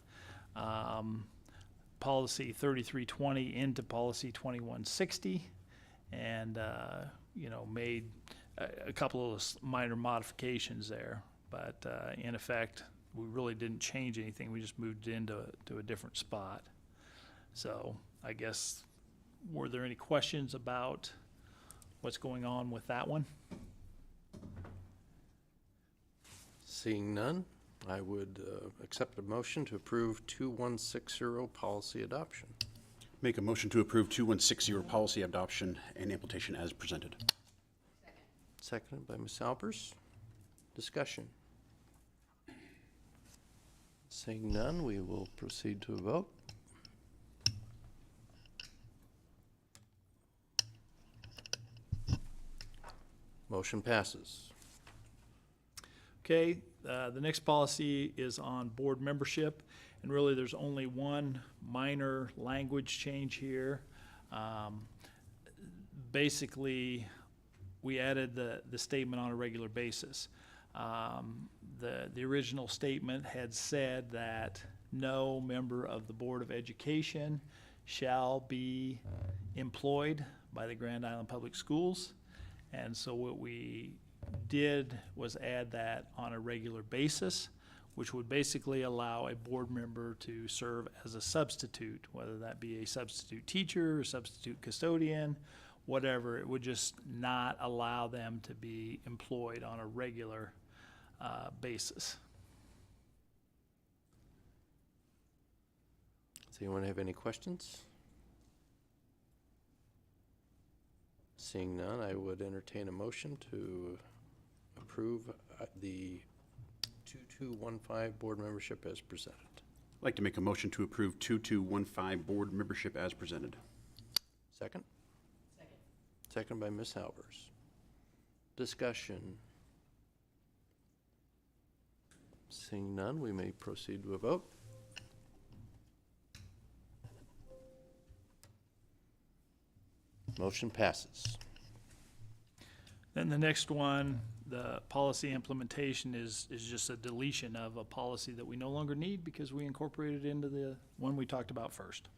policy 3320 into policy 2160, and made a couple of minor modifications there, but in effect we really didn't change anything. We just moved it into a different spot. So I guess, were there any questions about what's going on with that one? Seeing none, I would accept a motion to approve 2160 policy adoption. Make a motion to approve 2160 policy adoption and implementation as presented. Seconded by Ms. Alpers. Discussion. Seeing none, we will proceed to a vote. Motion passes. Okay, the next policy is on board membership, and really there's only one minor language change here. Basically, we added the statement on a regular basis. The original statement had said that no member of the Board of Education shall be employed by the Grand Island Public Schools. And so what we did was add that on a regular basis, which would basically allow a board member to serve as a substitute, whether that be a substitute teacher, a substitute custodian, whatever. It would just not allow them to be employed on a regular basis. Does anyone have any questions? Seeing none, I would entertain a motion to approve the 2215 board membership as presented. I'd like to make a motion to approve 2215 board membership as presented. Second? Second by Ms. Halvers. Discussion. Seeing none, we may proceed to a vote. Motion passes. Then the next one, the policy implementation is just a deletion of a policy that we no longer need because we incorporated into the one we talked about first.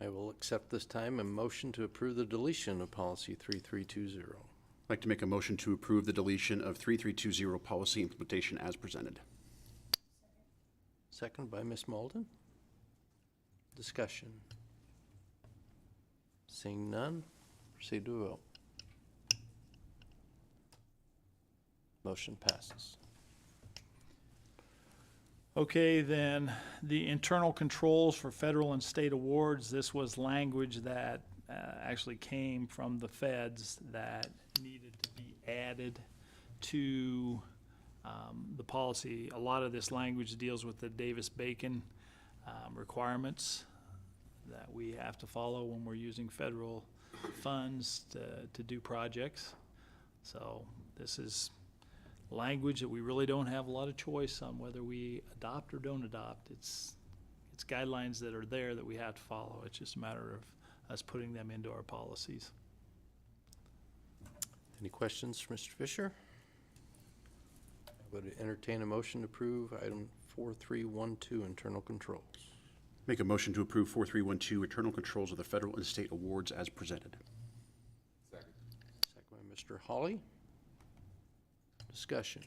I will accept this time a motion to approve the deletion of policy 3320. I'd like to make a motion to approve the deletion of 3320 policy implementation as presented. Second by Ms. Malden. Discussion. Seeing none, proceed to a vote. Motion passes. Okay, then the internal controls for federal and state awards, this was language that actually came from the feds that needed to be added to the policy. A lot of this language deals with the Davis-Bacon requirements that we have to follow when we're using federal funds to do projects. So this is language that we really don't have a lot of choice on whether we adopt or don't adopt. It's guidelines that are there that we have to follow. It's just a matter of us putting them into our policies. Any questions for Mr. Fisher? I would entertain a motion to approve item 4312, internal controls. Make a motion to approve 4312 internal controls of the federal and state awards as presented. Second. Second by Mr. Hawley. Discussion.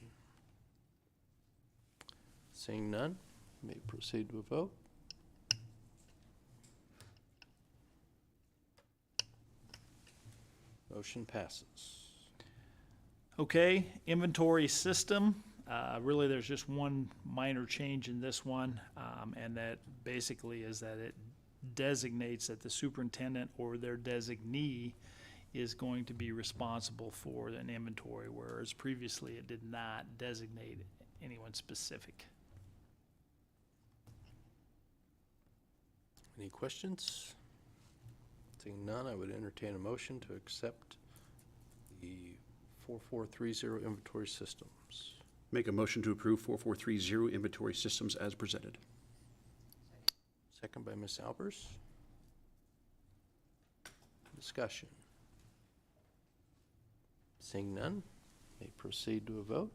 Seeing none, may proceed to a vote. Motion passes. Okay, inventory system. Really, there's just one minor change in this one, and that basically is that it designates that the superintendent or their designee is going to be responsible for an inventory, whereas previously it did not designate anyone specific. Any questions? Seeing none, I would entertain a motion to accept the 4430 inventory systems. Make a motion to approve 4430 inventory systems as presented. Second by Ms. Albers. Discussion. Seeing none, may proceed to a vote.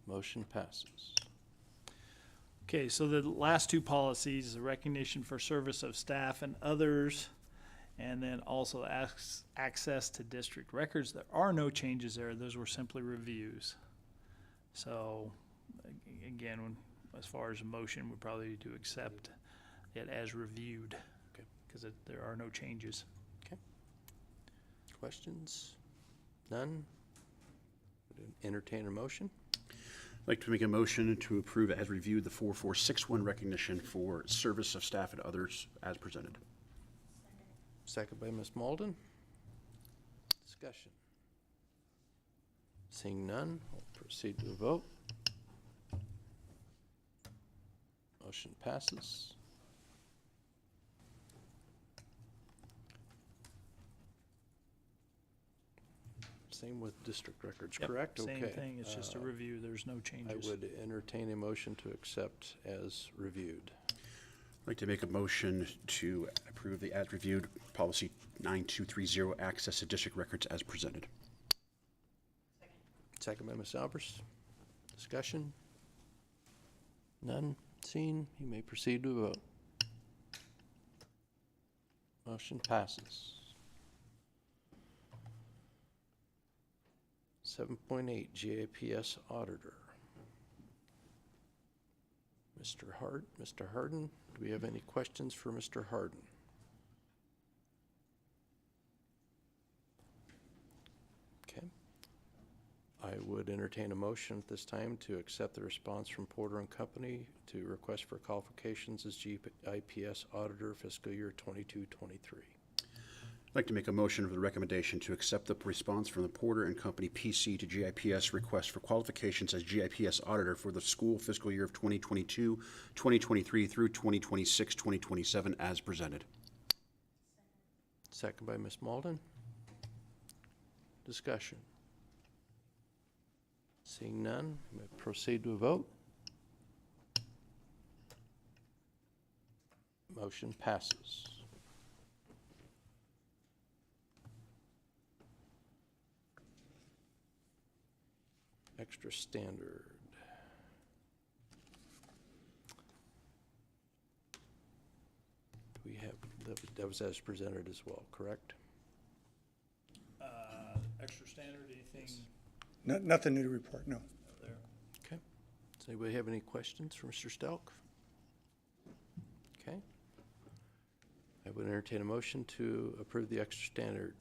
Motion passes. Okay, so the last two policies, the recognition for service of staff and others, and then also access to district records. There are no changes there. Those were simply reviews. So, again, as far as a motion, we probably need to accept it as reviewed. Okay. Because there are no changes. Okay. Questions? None? Would entertain a motion? I'd like to make a motion to approve as reviewed the 4461 recognition for service of staff and others as presented. Second by Ms. Malden. Discussion. Seeing none, we'll proceed to a vote. Motion passes. Same with district records, Yep, correct? Same Okay. thing, it's just a review, there's no I changes. would entertain a motion to accept as reviewed. I'd like to make a motion to approve the as reviewed policy 9230 access to district records as presented. Second by Ms. Albers. Discussion? None seen. You may proceed to a vote. Motion passes. 7.8 GAPS Auditor. Mr. Harden, do we have any questions for Mr. Harden? Okay. I would entertain a motion at this time to accept the response from Porter and Company to request for qualifications as GIPS auditor fiscal year 22-23. I'd like to make a motion for the recommendation to accept the response from the Porter and Company PC to GIPS request for qualifications as GIPS auditor for the school fiscal year of 2022, 2023 through 2026, 2027 as presented. Second by Ms. Malden. Discussion. Seeing none, may proceed to a vote. Motion passes. Extra standard. Do we have, that was as presented as well, correct? Extra standard, anything Nothing new to report, no. there? Okay. Does anybody have any questions for Mr. Stelk? Okay. I would entertain a motion to approve the extra standard.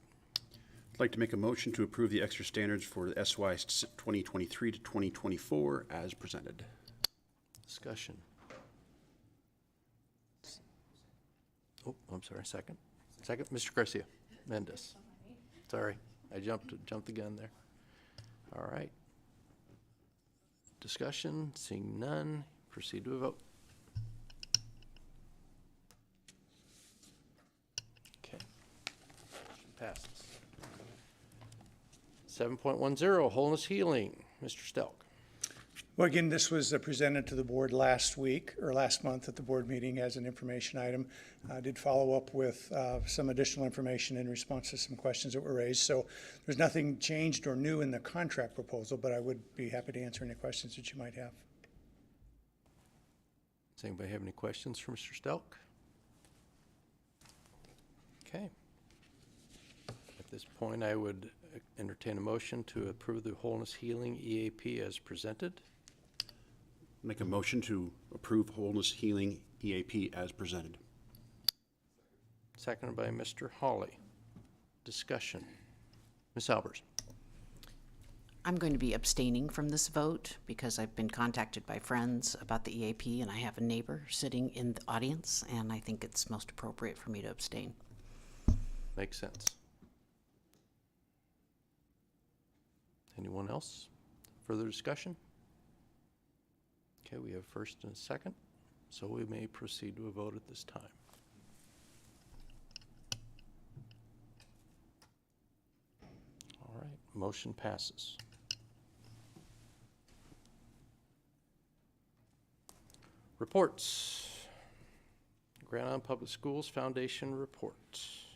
I'd like to make a motion to approve the extra standards for the SY 2023 to 2024 as presented. Discussion. Oh, I'm sorry, second. Second, Mr. Garcia Mendez. Sorry, I jumped the gun there. All right. Discussion, seeing none, proceed to a vote. Okay. Motion passes. 7.10, wholeness healing. Mr. Stelk. Well, again, this was presented to the board last week, or last month at the board meeting as an information item. I did follow up with some additional information in response to some questions that were raised. So there's nothing changed or new in the contract proposal, but I would be happy to answer any questions that you might have. Does anybody have any questions for Mr. Stelk? Okay. At this point, I would entertain a motion to approve the wholeness healing EAP as presented. Make a motion to approve wholeness healing EAP as presented. Seconded by Mr. Hawley. Discussion. Ms. Albers. I'm going to be abstaining from this vote because I've been contacted by friends about the EAP, and I have a neighbor sitting in the audience, and I think it's most appropriate for me to abstain. Makes sense. Anyone else? Further discussion? Okay, we have first and a second, so we may proceed to a vote at this time. All right, motion passes. Reports. Grand Island Public Schools Foundation reports.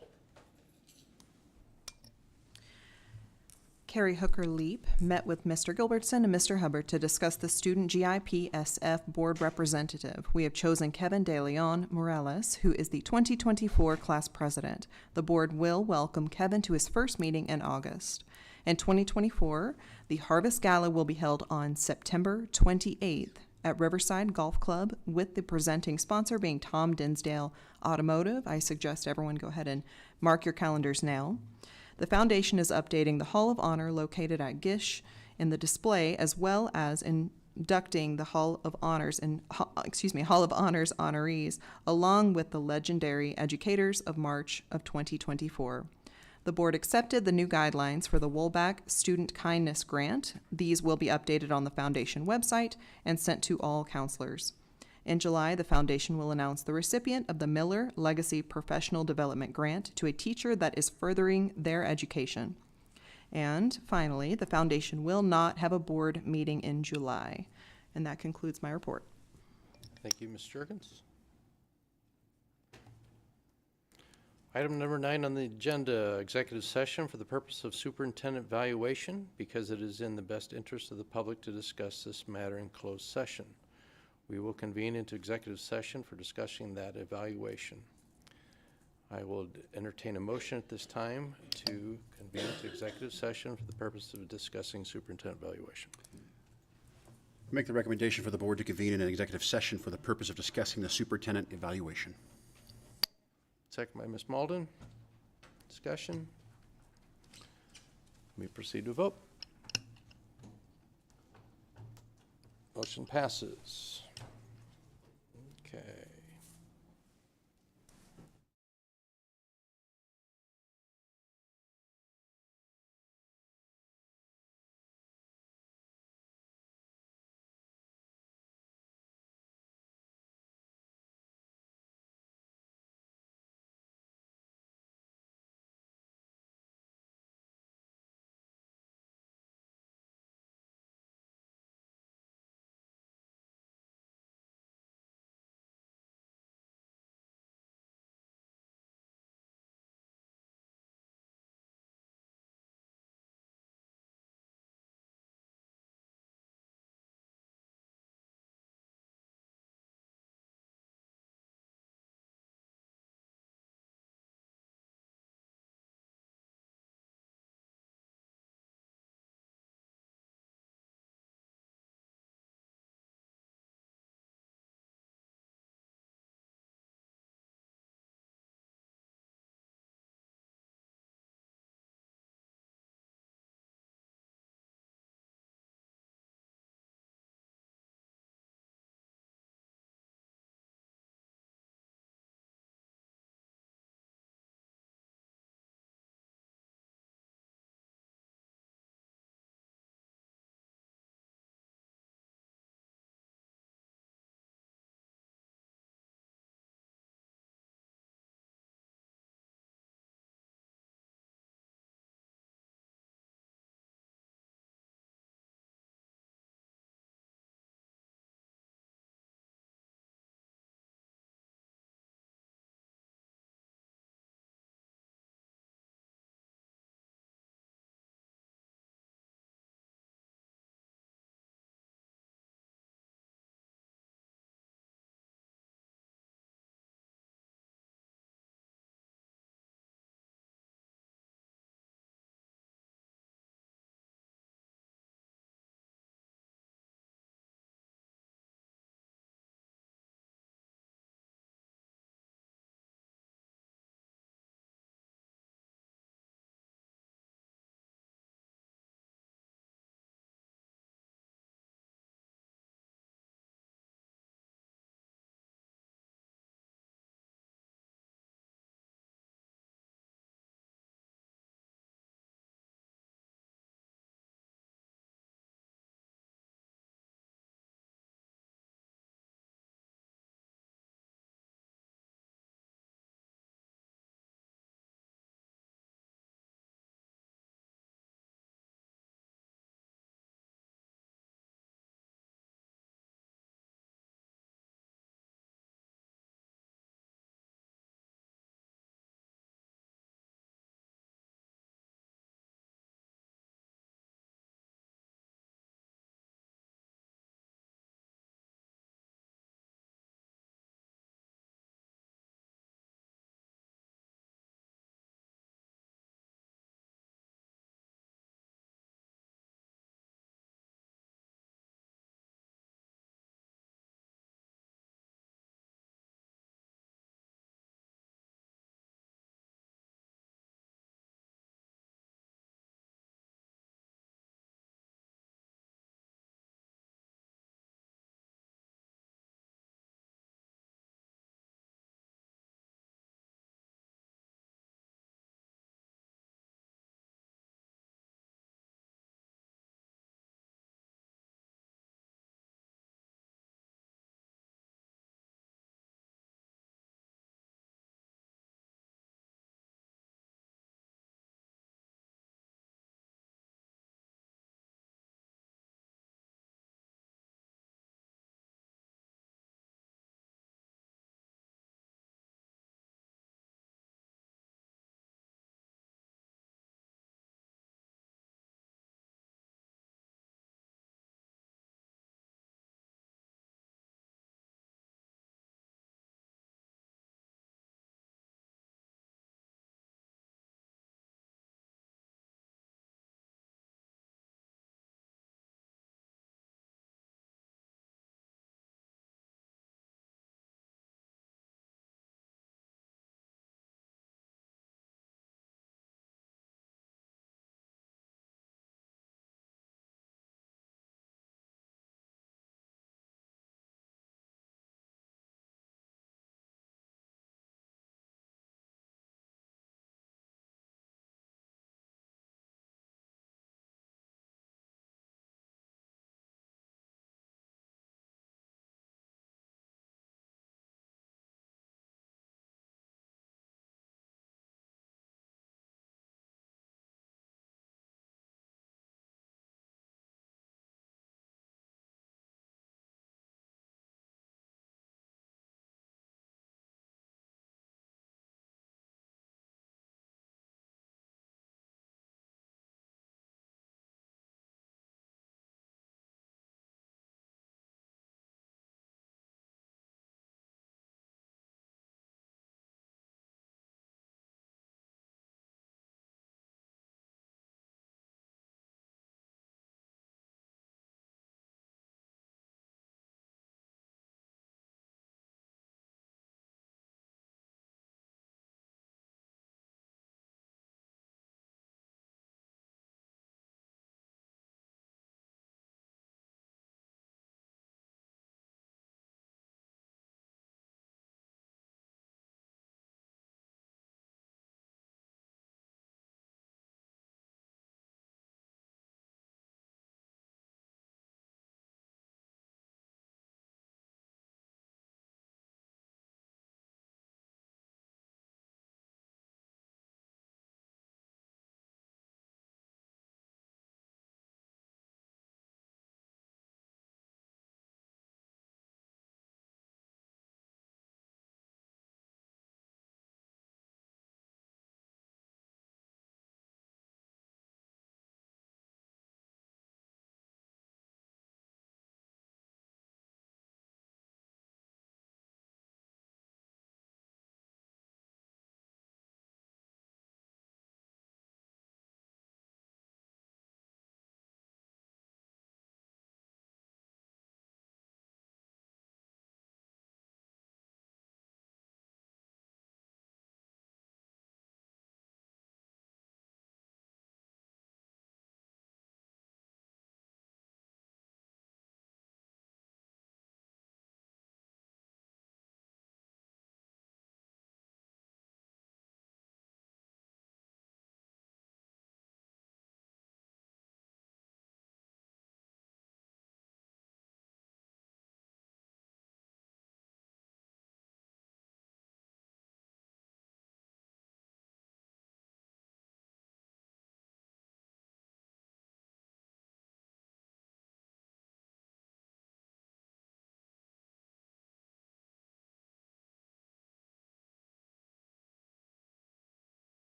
Carrie Hooker Leap met with Mr. Gilbertson and Mr. Hubbard to discuss the student GIPSF board representative. We have chosen Kevin De Leon Morales, who is the 2024 class president. The board will welcome Kevin to his first meeting in August. In 2024, the Harvest Gala will be held on September 28th at Riverside Golf Club, with the presenting sponsor being Tom Dinsdale Automotive. I suggest everyone go ahead and mark your calendars now. The foundation is updating the Hall of Honor located at Gish in the display, as well as inducting the Hall of Honors honorees, along with the legendary Educators of March of 2024. The board accepted the new guidelines for the Woolback Student Kindness Grant. These will be updated on the foundation website and sent to all counselors. In July, the foundation will announce the recipient of the Miller Legacy Professional Development Grant to a teacher that is furthering their education. And finally, the foundation will not have a board meeting in July. And that concludes my report. Thank you, Ms. Jurgens. Item number 9 on the agenda, executive session for the purpose of superintendent evaluation, because it is in the best interest of the public to discuss this matter in closed session. We will convene into executive session for discussing that evaluation. I will entertain a motion at this time to convene to executive session for the purpose of discussing superintendent evaluation. Make the recommendation for the board to convene in an executive session for the purpose of discussing the superintendent evaluation. Second by Ms. Malden. Discussion. We proceed to vote. Motion passes. Okay.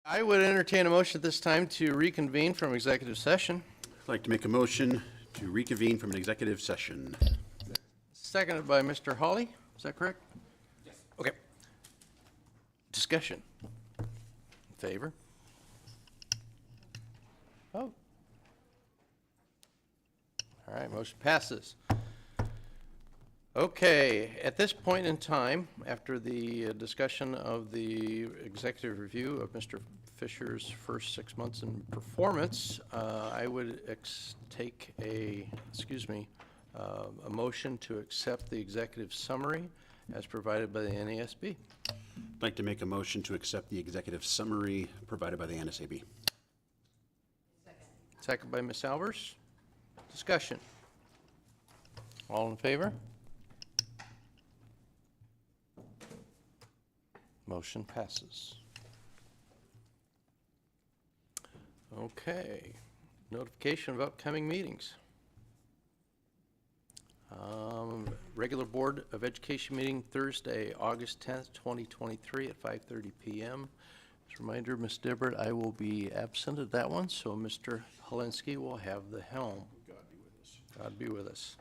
I would entertain a motion at this time to reconvene from executive session. I'd like to make a motion to reconvene from an executive session. Seconded by Mr. Hawley. Is that correct? Yes. Okay. Discussion. In favor? Oh. All right, motion passes. Okay, at this point in time, after the discussion of the executive review of Mr. Fisher's first 6 months in performance, I would take a motion to accept the executive summary as provided by the NASB. I'd like to make a motion to accept the executive summary provided by the NSAB. Second by Ms. Albers. Discussion. All in favor? Motion passes. Okay, notification of upcoming meetings. Regular Board of Education meeting Thursday, August 10th, 2023 at 5:30 p.m. As a reminder, Ms. Dibbert, I will be absent at that one, so Mr. Helenski will have the helm. God be with us. God be with us.